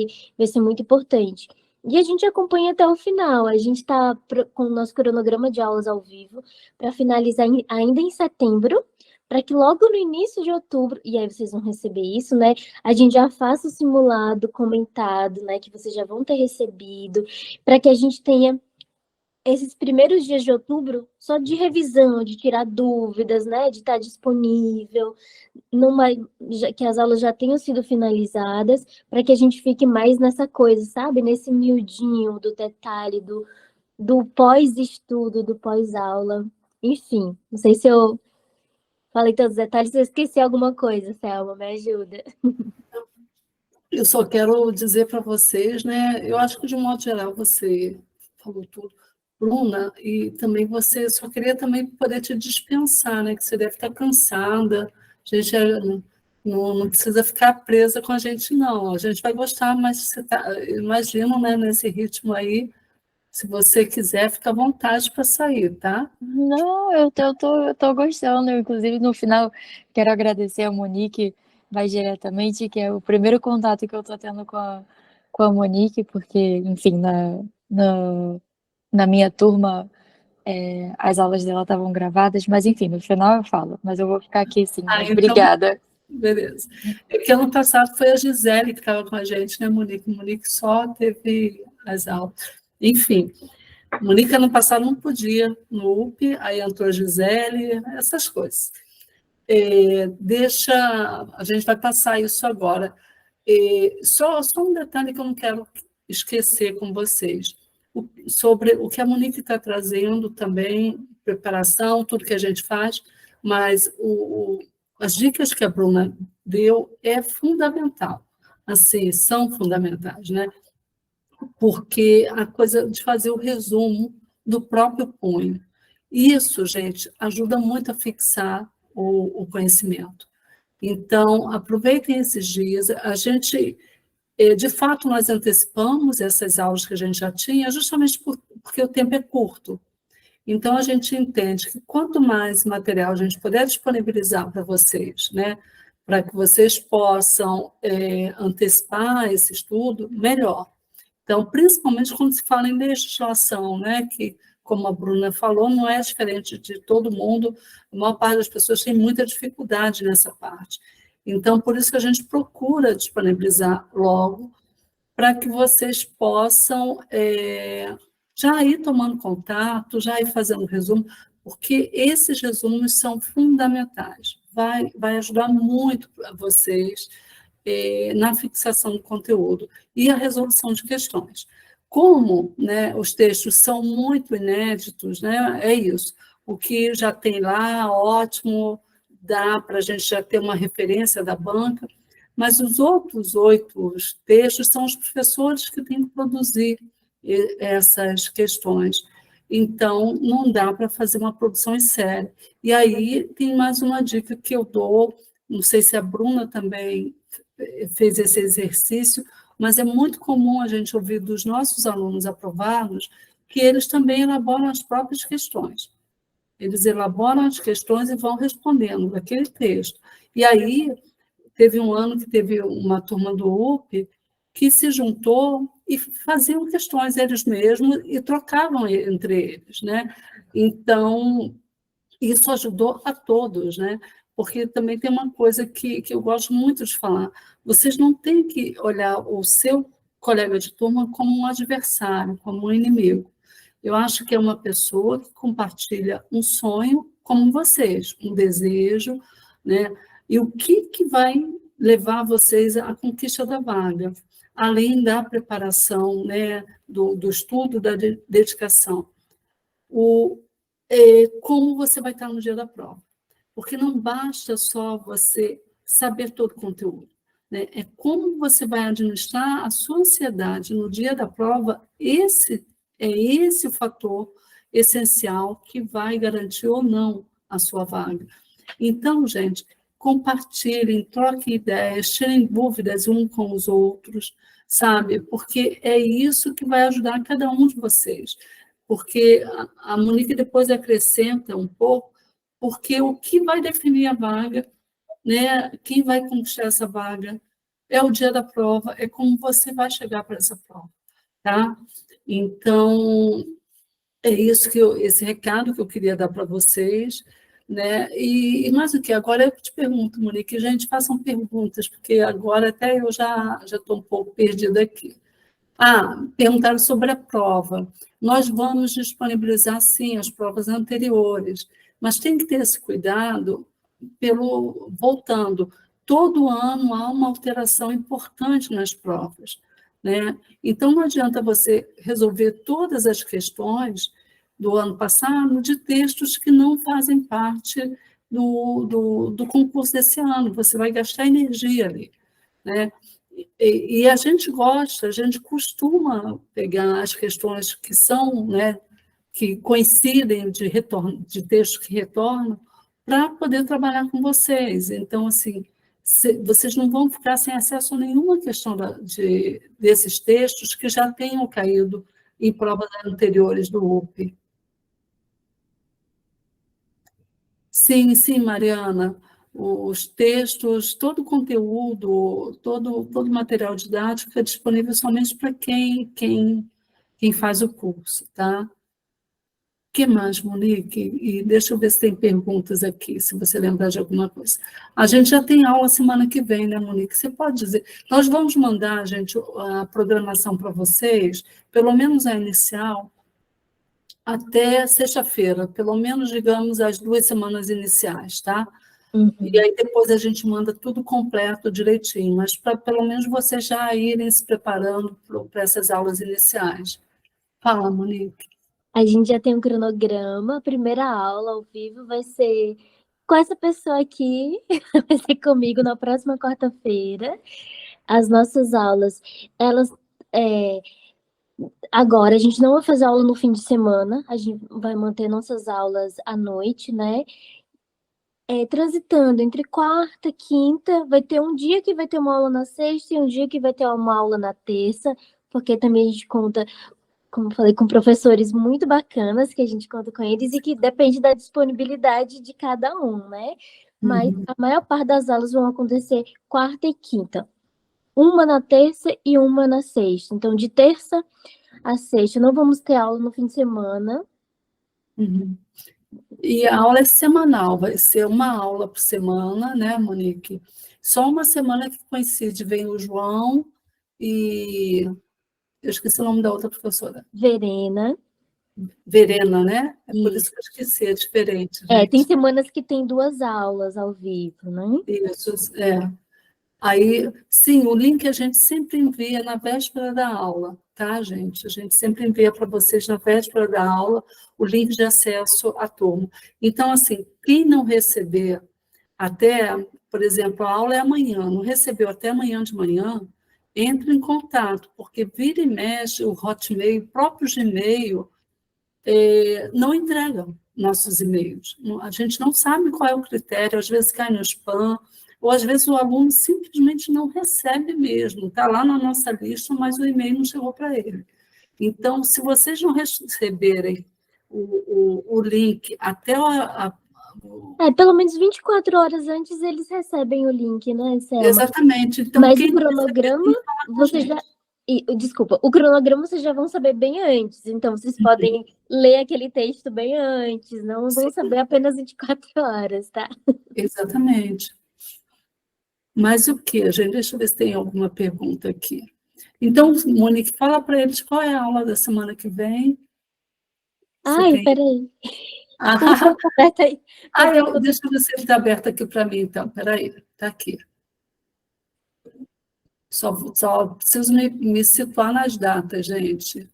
B: ser muito importante. E a gente acompanha até o final. A gente está com o nosso cronograma de aulas ao vivo para finalizar ainda em setembro, para que logo no início de outubro, e aí vocês vão receber isso, né? A gente já faça o simulado comentado, né? Que vocês já vão ter recebido, para que a gente tenha esses primeiros dias de outubro só de revisão, de tirar dúvidas, né? De estar disponível, que as aulas já tenham sido finalizadas, para que a gente fique mais nessa coisa, sabe? Nesse miudinho do detalhe, do pós-estudo, do pós-aula. Enfim, não sei se eu falei todos os detalhes, se eu esqueci alguma coisa, Selma, me ajuda.
C: Eu só quero dizer para vocês, né? Eu acho que de um modo geral você falou tudo, Bruna, e também você só queria também poder te dispensar, né? Que você deve estar cansada. A gente não precisa ficar presa com a gente, não. A gente vai gostar, mas você tá, imagina, né? Nesse ritmo aí, se você quiser, fica à vontade para sair, tá?
A: Não, eu tô gostando. Inclusive, no final, quero agradecer a Monique mais diretamente, que é o primeiro contato que eu tô tendo com a Monique, porque, enfim, na minha turma, as aulas dela estavam gravadas, mas enfim, no final eu falo. Mas eu vou ficar aqui sim,
C: Ah,
A: mas
C: então
A: obrigada.
C: beleza. É que ano passado foi a Gisele que estava com a gente, né, Monique? Monique só teve as aulas. Enfim, Monique ano passado não podia no UP, aí entrou a Gisele, essas coisas. Deixa, a gente vai passar isso agora. Só um detalhe que eu não quero esquecer com vocês, sobre o que a Monique está trazendo também, preparação, tudo que a gente faz, mas as dicas que a Bruna deu é fundamental, assim, são fundamentais, né? Porque a coisa de fazer o resumo do próprio punho. Isso, gente, ajuda muito a fixar o conhecimento. Então, aproveitem esses dias. A gente, de fato, nós antecipamos essas aulas que a gente já tinha, justamente porque o tempo é curto. Então, a gente entende que quanto mais material a gente puder disponibilizar para vocês, né, para que vocês possam antecipar esse estudo, melhor. Então, principalmente quando se fala em legislação, né, que, como a Bruna falou, não é diferente de todo mundo, a maior parte das pessoas tem muita dificuldade nessa parte. Então, por isso que a gente procura disponibilizar logo, para que vocês possam já ir tomando contato, já ir fazendo resumo, porque esses resumos são fundamentais. Vai ajudar muito a vocês na fixação do conteúdo e a resolução de questões. Como, né, os textos são muito inéditos, né, é isso. O que já tem lá, ótimo, dá para a gente já ter uma referência da banca, mas os outros 8 textos são os professores que têm que produzir essas questões. Então, não dá para fazer uma produção em série. E aí tem mais uma dica que eu dou, não sei se a Bruna também fez esse exercício, mas é muito comum a gente ouvir dos nossos alunos aprovados que eles também elaboram as próprias questões. Eles elaboram as questões e vão respondendo daquele texto. E aí, teve um ano que teve uma turma do UP que se juntou e faziam questões eles mesmos e trocavam entre eles, né? Então, isso ajudou a todos, né? Porque também tem uma coisa que eu gosto muito de falar: vocês não têm que olhar o seu colega de turma como um adversário, como um inimigo. Eu acho que é uma pessoa que compartilha um sonho como vocês, um desejo, né? E o que vai levar vocês à conquista da vaga, além da preparação, né, do estudo, da dedicação. Como você vai estar no dia da prova. Porque não basta só você saber todo o conteúdo, né? É como você vai administrar a sua ansiedade no dia da prova. Esse o fator essencial que vai garantir ou não a sua vaga. Então, gente, compartilhem, troquem ideias, tirem dúvidas uns com os outros, sabe? Porque é isso que vai ajudar cada um de vocês. Porque a Monique depois acrescenta um pouco, porque o que vai definir a vaga, né? Quem vai conquistar essa vaga é o dia da prova, é como você vai chegar para essa prova. tá? Então, é isso esse recado que eu queria dar para vocês, né? E mais o que? Agora eu te pergunto, Monique, gente, façam perguntas, porque agora até eu já estou um pouco perdida aqui. Perguntaram sobre a prova. Nós vamos disponibilizar, sim, as provas anteriores, mas tem que ter esse cuidado voltando. Todo ano há uma alteração importante nas provas, né? Então, não adianta você resolver todas as questões do ano passado de textos que não fazem parte do concurso desse ano. Você vai gastar energia ali, né? E a gente gosta, a gente costuma pegar as questões que são, né, que coincidem de retorno, de textos que retornam, para poder trabalhar com vocês. Então, assim, vocês não vão ficar sem acesso a nenhuma questão desses textos que já tenham caído em provas anteriores do UP. Sim, sim, Mariana. Os textos, todo o conteúdo, todo o material didático é disponível somente para quem faz o curso, tá? O que mais, Monique? E deixa eu ver se tem perguntas aqui, se você lembrar de alguma coisa. A gente já tem aula semana que vem, né, Monique? Você pode dizer. Nós vamos mandar, gente, a programação para vocês, pelo menos a inicial, até sexta-feira, pelo menos, digamos, as 2 semanas iniciais, tá? E aí depois a gente manda tudo completo, direitinho, mas para pelo menos vocês já irem se preparando para essas aulas iniciais. Fala, Monique.
B: A gente já tem um cronograma. A primeira aula ao vivo vai ser com essa pessoa aqui, vai ser comigo na próxima quarta-feira. As nossas aulas, elas. Agora, a gente não vai fazer aula no fim de semana, a gente vai manter nossas aulas à noite, né? Transitando entre quarta e quinta, vai ter um dia que vai ter uma aula na sexta e um dia que vai ter uma aula na terça, porque também a gente conta, como eu falei, com professores muito bacanas, que a gente conta com eles e que depende da disponibilidade de cada um, né? Mas a maior parte das aulas vão acontecer quarta e quinta. Uma na terça e uma na sexta. Então, de terça a sexta, não vamos ter aula no fim de semana.
C: E a aula é semanal, vai ser uma aula por semana, né, Monique? Só uma semana que coincide, vem o João e... Eu esqueci o nome da outra professora.
B: Verena,
C: né? É por isso que eu esqueci, é diferente.
B: Tem semanas que tem 2 aulas ao vivo, né?
C: Isso, Aí, sim, o link a gente sempre envia na véspera da aula, tá, gente? A gente sempre envia para vocês na véspera da aula o link de acesso à turma. Então, assim, quem não receber até, por exemplo, a aula é amanhã, não recebeu até amanhã de manhã, entre em contato, porque vira e mexe o Hotmail, o próprio Gmail, não entregam nossos e-mails. A gente não sabe qual é o critério, às vezes cai no spam, ou às vezes o aluno simplesmente não recebe mesmo, está lá na nossa lista, mas o e-mail não chegou para ele. Então, se vocês não receberem o link até
B: pelo menos 24 horas antes eles recebem o link, né, Selma?
C: Exatamente. Então,
B: mas o cronograma, você já... Desculpa, o cronograma vocês já vão saber bem antes, então vocês podem ler aquele texto bem antes, não vão saber apenas 24 horas, tá?
C: Exatamente. Mas o que, gente? Deixa eu ver se tem alguma pergunta aqui. Então, Monique, fala para eles qual é a aula da semana que vem.
B: Peraí.
C: Deixa eu ver se ele está aberto aqui para mim, então. Peraí, está aqui. Só preciso me situar nas datas, gente.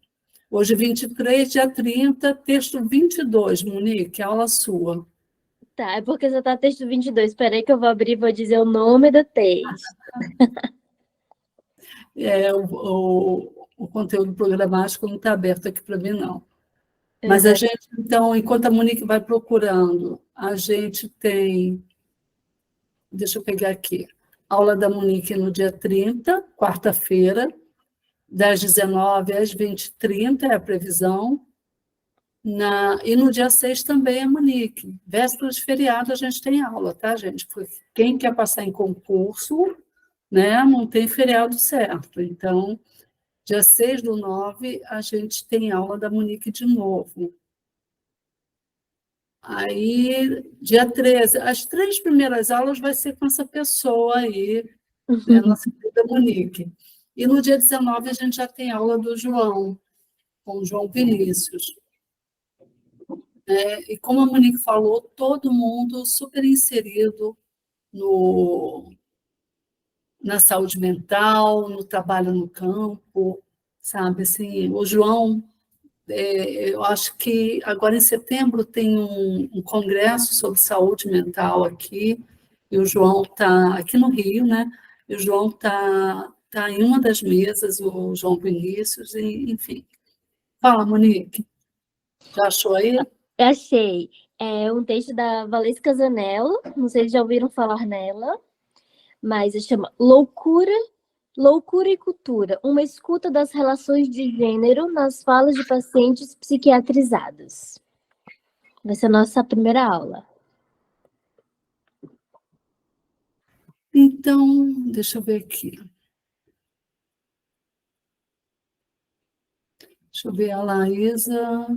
C: Hoje, 23, dia 30, texto 22, Monique, aula sua.
B: Tá, é porque você está texto 22. Espera aí que eu vou abrir e vou dizer o nome do texto.
C: O conteúdo programático não está aberto aqui para mim, não. Mas a gente, então, enquanto a Monique vai procurando, a gente tem... Deixa eu pegar aqui. Aula da Monique no dia 30, quarta-feira, das 19 às 20h30 é a previsão. E no dia 6 também é Monique. Véspera de feriado a gente tem aula, tá, gente? Porque quem quer passar em concurso, né, não tem feriado certo. Então, Dia 6/9, a gente tem aula da Monique de novo. Aí, dia 13, as 3 primeiras aulas vai ser com essa pessoa aí, né, nossa querida Monique. E no dia 19 a gente já tem aula do João, com o João Vinícius. E como a Monique falou, todo mundo super inserido na saúde mental, no trabalho no campo, sabe? Assim, o João, eu acho que agora em setembro tem um congresso sobre saúde mental aqui, e o João está aqui no Rio, né? E o João tá em uma das mesas, o João Vinícius, e, enfim. Fala, Monique, já achou aí?
B: Eu achei. É um texto da Valesca Zanello, não sei se já ouviram falar nela, mas se chama Loucura e Cultura, uma escuta das relações de gênero nas falas de pacientes psiquiatrizados. Vai ser a nossa primeira aula.
C: Então, deixa eu ver aqui. Deixa eu ver a Laísa.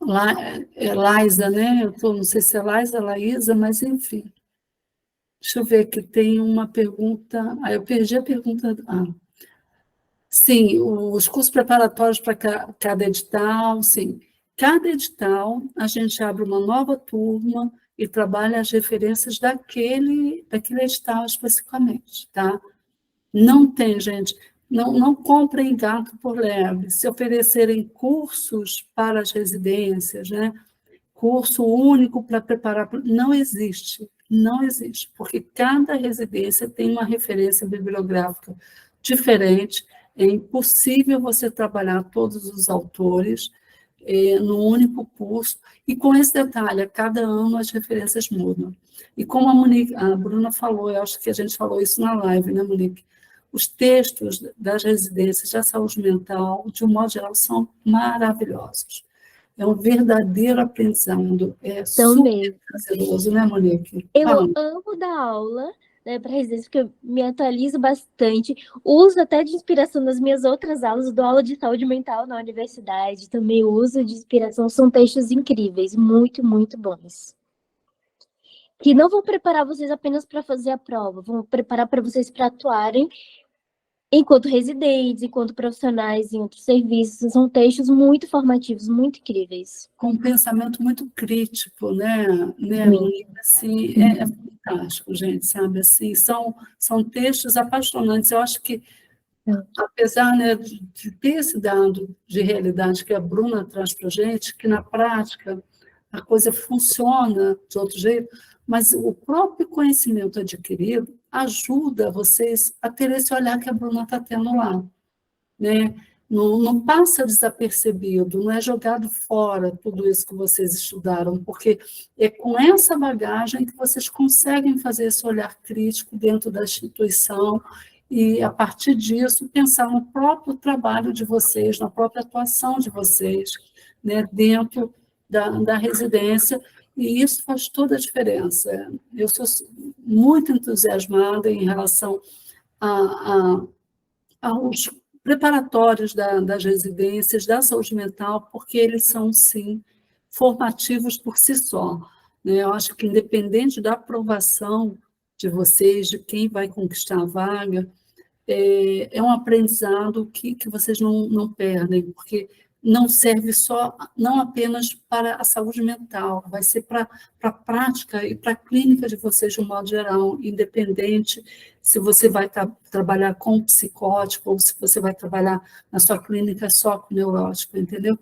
C: Laísa, né? Não sei se é Laísa, mas enfim. Deixa eu ver aqui, tem uma pergunta. Eu perdi a pergunta. Sim, os cursos preparatórios para cada edital, sim. Cada edital, a gente abre uma nova turma e trabalha as referências daquele edital especificamente, tá? Não tem, gente, não comprem gato por lebre. Se oferecerem cursos para as residências, né? Curso único para preparar, não existe, porque cada residência tem uma referência bibliográfica diferente, é impossível você trabalhar todos os autores no único curso, e com esse detalhe, a cada ano as referências mudam. E como a Bruna falou, eu acho que a gente falou isso na live, né, Monique? Os textos das residências da saúde mental, de um modo geral, são maravilhosos. É um verdadeiro aprendizado, super prazeroso, né, Monique?
B: Eu amo dar aula, né, para residência, porque eu me atualizo bastante, uso até de inspiração nas minhas outras aulas, eu dou aula de saúde mental na universidade, também uso de inspiração, são textos incríveis, muito, muito bons. Que não vão preparar vocês apenas para fazer a prova, vão preparar para vocês para atuarem enquanto residentes, enquanto profissionais em outros serviços. São textos muito formativos, muito incríveis.
C: Com um pensamento muito crítico, né, Monique? Assim, é fantástico, gente, sabe? Assim, são textos apaixonantes. Eu acho que, apesar, né, de ter esse dado de realidade que a Bruna traz para a gente, que na prática a coisa funciona de outro jeito, mas o próprio conhecimento adquirido ajuda vocês a ter esse olhar que a Bruna está tendo lá, né? Não passa desapercebido, não é jogado fora tudo isso que vocês estudaram, porque é com essa bagagem que vocês conseguem fazer esse olhar crítico dentro da instituição e, a partir disso, pensar no próprio trabalho de vocês, na própria atuação de vocês, né, dentro da residência, e isso faz toda a diferença. Eu sou muito entusiasmada em relação aos preparatórios das residências, da saúde mental, porque eles são, sim, formativos por si só, né? Eu acho que, independente da aprovação de vocês, de quem vai conquistar a vaga, é um aprendizado que vocês não perdem, porque não serve não apenas para a saúde mental, vai ser para a prática e para a clínica de vocês de um modo geral, independente se você vai trabalhar com psicótico ou se você vai trabalhar na sua clínica só com neurótico, entendeu?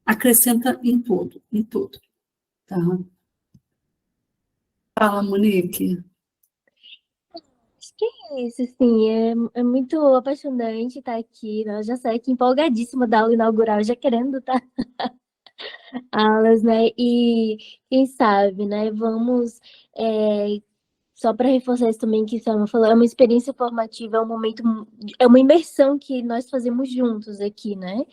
C: Acrescenta em tudo, tá? Fala, Monique.
B: Acho que é isso, assim, é muito apaixonante estar aqui, né? Eu já saí aqui empolgadíssima da aula inaugural, já querendo estar aulas, né? E quem sabe, né? Vamos, só para reforçar isso também que a Selma falou, é uma experiência formativa, é um momento, é uma imersão que nós fazemos juntos aqui, né?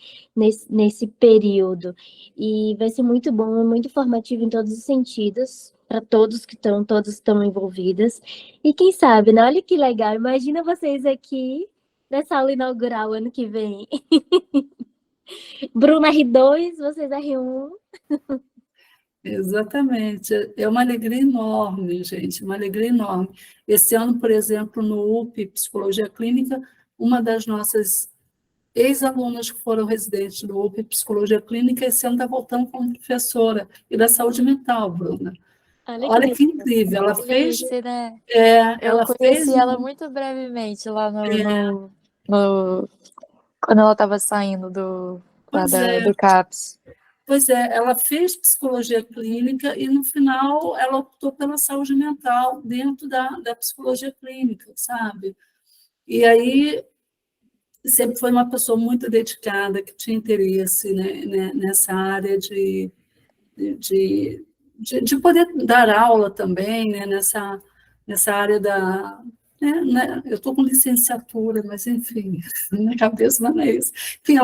B: Nesse período. E vai ser muito bom, muito formativo em todos os sentidos, para todos estão envolvidos. E quem sabe, né? Olha que legal, imagina vocês aqui dessa aula inaugural ano que vem. Bruna R2, vocês R1.
C: Exatamente. É uma alegria enorme, gente, uma alegria enorme. Esse ano, por exemplo, no UP Psicologia Clínica, uma das nossas ex-alunas que foram residentes do UP Psicologia Clínica, esse ano está voltando como professora, e da saúde mental, Bruna. Olha que incrível, ela fez...
A: Felice, né? Eu
C: ela
A: conheci
C: fez...
A: ela muito brevemente lá quando ela estava saindo
C: Pois é,
A: do CAPS.
C: pois é, ela fez psicologia clínica e, no final, ela optou pela saúde mental dentro da psicologia clínica, sabe? E aí, sempre foi uma pessoa muito dedicada, que tinha interesse, né, nessa área de, de poder dar aula também, né, nessa área da... né, eu estou com licenciatura, mas, enfim, na cabeça não é isso. Enfim,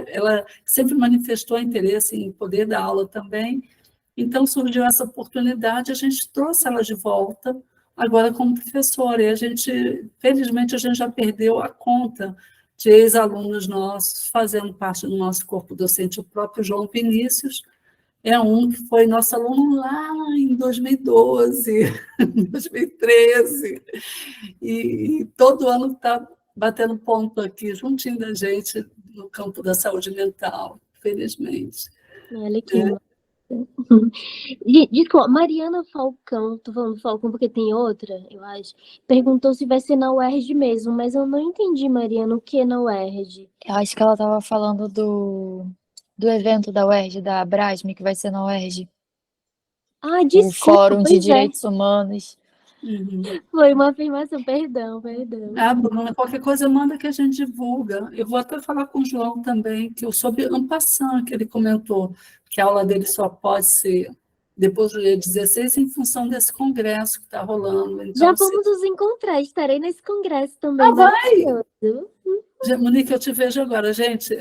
C: ela sempre manifestou interesse em poder dar aula também, então surgiu essa oportunidade, a gente trouxe ela de volta, agora como professora, e felizmente, a gente já perdeu a conta de ex-alunos nossos fazendo parte do nosso corpo docente. O próprio João Vinícius é um que foi nosso aluno lá em 2012, 2013, e todo ano está batendo ponto aqui, juntinho da gente, no campo da saúde mental, felizmente.
B: Olha que Desculpa, Mariana Falcão, tô falando Falcão porque tem outra, eu acho, perguntou se vai ser na UERJ mesmo, mas eu não entendi, Mariana, o que na UERJ?
A: Eu acho que ela estava falando do evento da UERJ, da Abrasme, que vai ser na UERJ.
B: Ah,
A: O
B: desculpa,
A: Fórum de
B: pois é.
A: Direitos Humanos.
B: Foi uma afirmação, perdão.
C: Ah, Bruna, qualquer coisa manda que a gente divulga. Eu vou até falar com o João também, que eu soube en passant, que ele comentou que a aula dele só pode ser depois do dia 16, em função desse congresso que está rolando. Então,
B: Já vamos nos encontrar, estarei nesse congresso também.
C: vai! Monique, eu te vejo agora. Gente,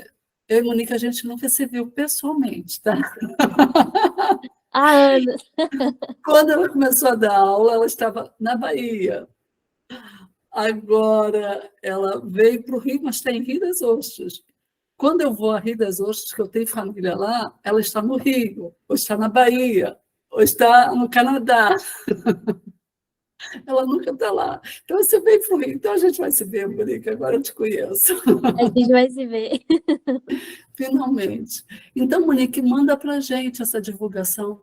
C: eu e Monique, a gente nunca se viu pessoalmente, tá?
B: Há anos.
C: Quando ela começou a dar aula, ela estava na Bahia. Agora, ela veio para o Rio, mas está em Rio das Ostras. Quando eu vou a Rio das Ostras, que eu tenho família lá, ela está no Rio, ou está na Bahia, ou está no Canadá. Ela nunca está lá. Então, você veio para o Rio. Então, a gente vai se ver, Monique, agora eu te conheço.
B: A gente vai se ver.
C: Finalmente. Então, Monique, manda para a gente essa divulgação.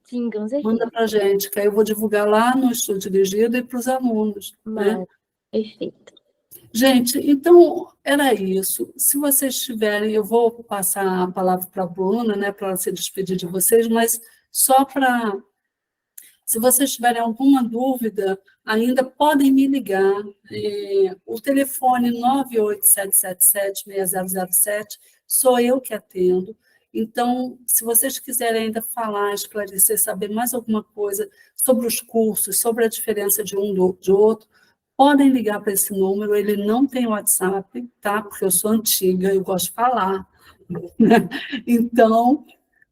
B: Sim, com certeza.
C: Manda para a gente, que aí eu vou divulgar lá no Estudo Dirigido e para os alunos. Né?
B: Perfeito.
C: Gente, então era isso. Se vocês tiverem, eu vou passar a palavra para a Bruna, né, para ela se despedir de vocês, mas só para... Se vocês tiverem alguma dúvida, ainda podem me ligar. O telefone 98777-6007, sou eu que atendo. Então, se vocês quiserem ainda falar, esclarecer, saber mais alguma coisa sobre os cursos, sobre a diferença de um de outro, podem ligar para esse número. Ele não tem WhatsApp, tá? Porque eu sou antiga, eu gosto de falar. Então,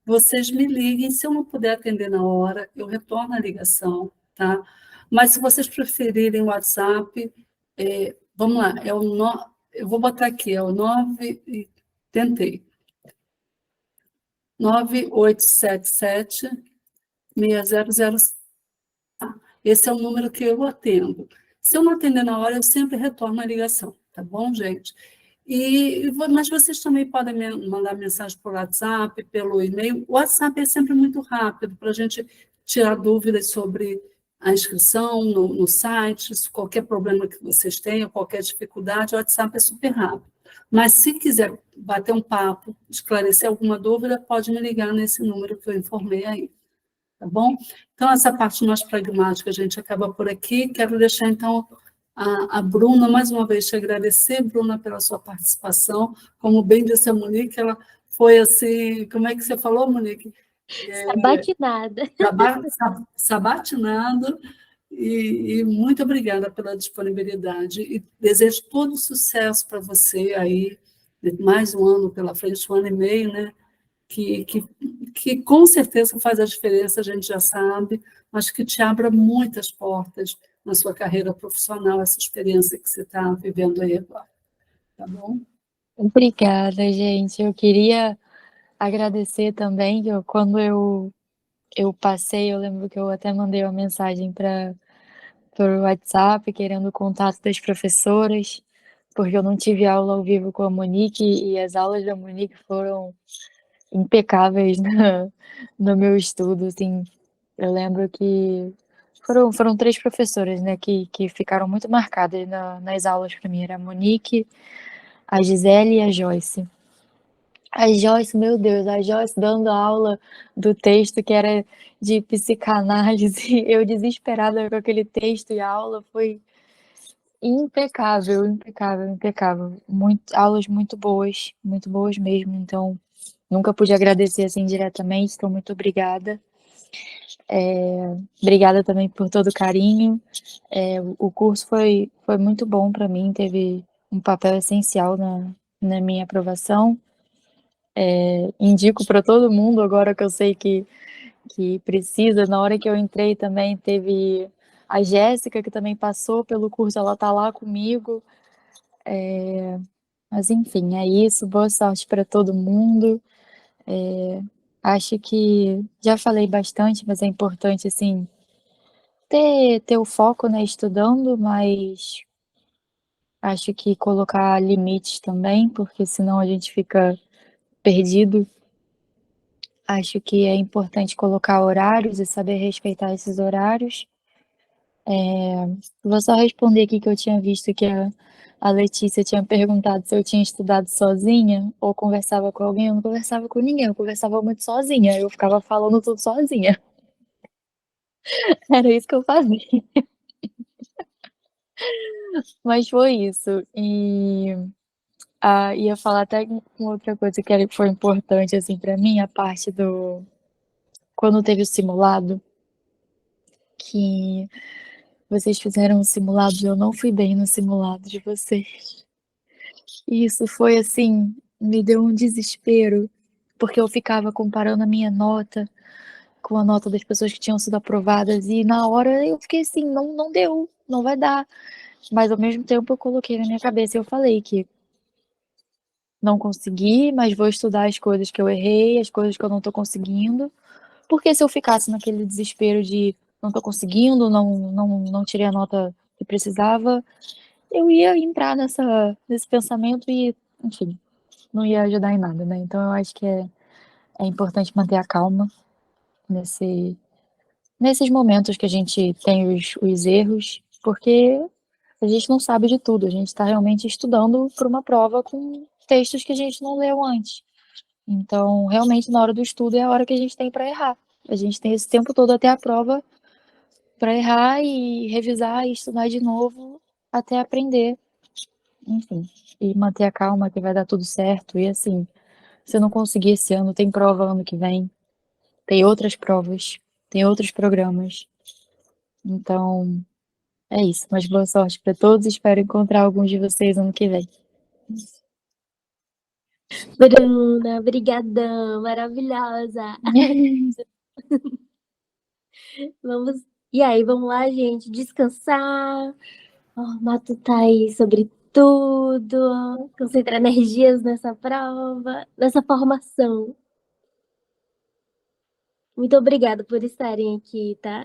C: vocês me liguem. Se eu não puder atender na hora, eu retorno a ligação, tá? Mas se vocês preferirem o WhatsApp, vamos lá, eu vou botar aqui, é o 9877-6007. Esse é o número que eu atendo. Se eu não atender na hora, eu sempre retorno a ligação, tá bom, gente? Mas vocês também podem me mandar mensagem por WhatsApp, pelo e-mail. O WhatsApp é sempre muito rápido para a gente tirar dúvidas sobre a inscrição no site, qualquer problema que vocês tenham, qualquer dificuldade, o WhatsApp é super rápido. Mas se quiser bater um papo, esclarecer alguma dúvida, pode me ligar nesse número que eu informei aí. Tá bom? Então, essa parte mais pragmática a gente acaba por aqui. Quero deixar, então, a Bruna, mais uma vez, te agradecer, Bruna, pela sua participação. Como bem disse a Monique, ela foi assim... Como é que você falou, Monique?
B: Sabatinada.
C: Sabatinado. E muito obrigada pela disponibilidade. E desejo todo sucesso para você aí, mais um ano pela frente, 1 ano e meio, né? Que com certeza faz a diferença, a gente já sabe, mas que te abra muitas portas na sua carreira profissional, essa experiência que você está vivendo aí agora, tá bom?
A: Obrigada, gente. Eu queria agradecer também, que quando eu passei, eu lembro que eu até mandei uma mensagem por WhatsApp, querendo o contato das professoras, porque eu não tive aula ao vivo com a Monique e as aulas da Monique foram impecáveis no meu estudo, assim. Eu lembro que foram 3 professoras, né, que ficaram muito marcadas nas aulas para mim, era a Monique, a Gisele e a Joyce. A Joyce, meu Deus, a Joyce dando aula do texto que era de psicanálise, eu desesperada com aquele texto e a aula foi impecável, impecável, impecável. Aulas muito boas mesmo, então nunca pude agradecer assim diretamente, então muito obrigada. Obrigada também por todo o carinho. O curso foi muito bom para mim, teve um papel essencial na minha aprovação. Indico para todo mundo, agora que eu sei que precisa. Na hora que eu entrei também teve a Jéssica, que também passou pelo curso, ela tá lá comigo. Mas enfim, é isso. Boa sorte para todo mundo. Acho que já falei bastante, mas é importante assim ter o foco, né, estudando, mas acho que colocar limites também, porque senão a gente fica perdido. Acho que é importante colocar horários e saber respeitar esses horários. Vou só responder aqui que eu tinha visto que a Letícia tinha perguntado se eu tinha estudado sozinha ou conversava com alguém. Eu não conversava com ninguém, eu conversava muito sozinha. Eu ficava falando tudo sozinha. Era isso que eu fazia. Mas foi isso. Ia falar até com outra coisa que foi importante assim para mim, a parte do quando teve o simulado, que vocês fizeram um simulado e eu não fui bem no simulado de vocês. E isso foi assim, me deu um desespero, porque eu ficava comparando a minha nota com a nota das pessoas que tinham sido aprovadas e na hora eu fiquei assim, não deu, não vai dar. Mas ao mesmo tempo eu coloquei na minha cabeça e eu falei que não consegui, mas vou estudar as coisas que eu errei, as coisas que eu não tô conseguindo, porque se eu ficasse naquele desespero de não tô conseguindo, não tirei a nota que precisava, eu ia entrar nesse pensamento e, enfim, não ia ajudar em nada, né? Então eu acho que é importante manter a calma nesse, nesses momentos que a gente tem os erros, porque a gente não sabe de tudo, a gente está realmente estudando para uma prova com textos que a gente não leu antes. Então, realmente, na hora do estudo é a hora que a gente tem para errar. A gente tem esse tempo todo até a prova para errar e revisar e estudar de novo até aprender, enfim, e manter a calma que vai dar tudo certo. E assim, se eu não conseguir esse ano, tem prova ano que vem, tem outras provas, tem outros programas. Então, é isso. Mas boa sorte para todos. Espero encontrar alguns de vocês ano que vem.
B: Bruna, brigadão, maravilhosa. Vamos, e aí, vamos lá, gente, descansar, matutar aí sobre tudo, concentrar energias nessa prova, nessa formação. Muito obrigada por estarem aqui, tá?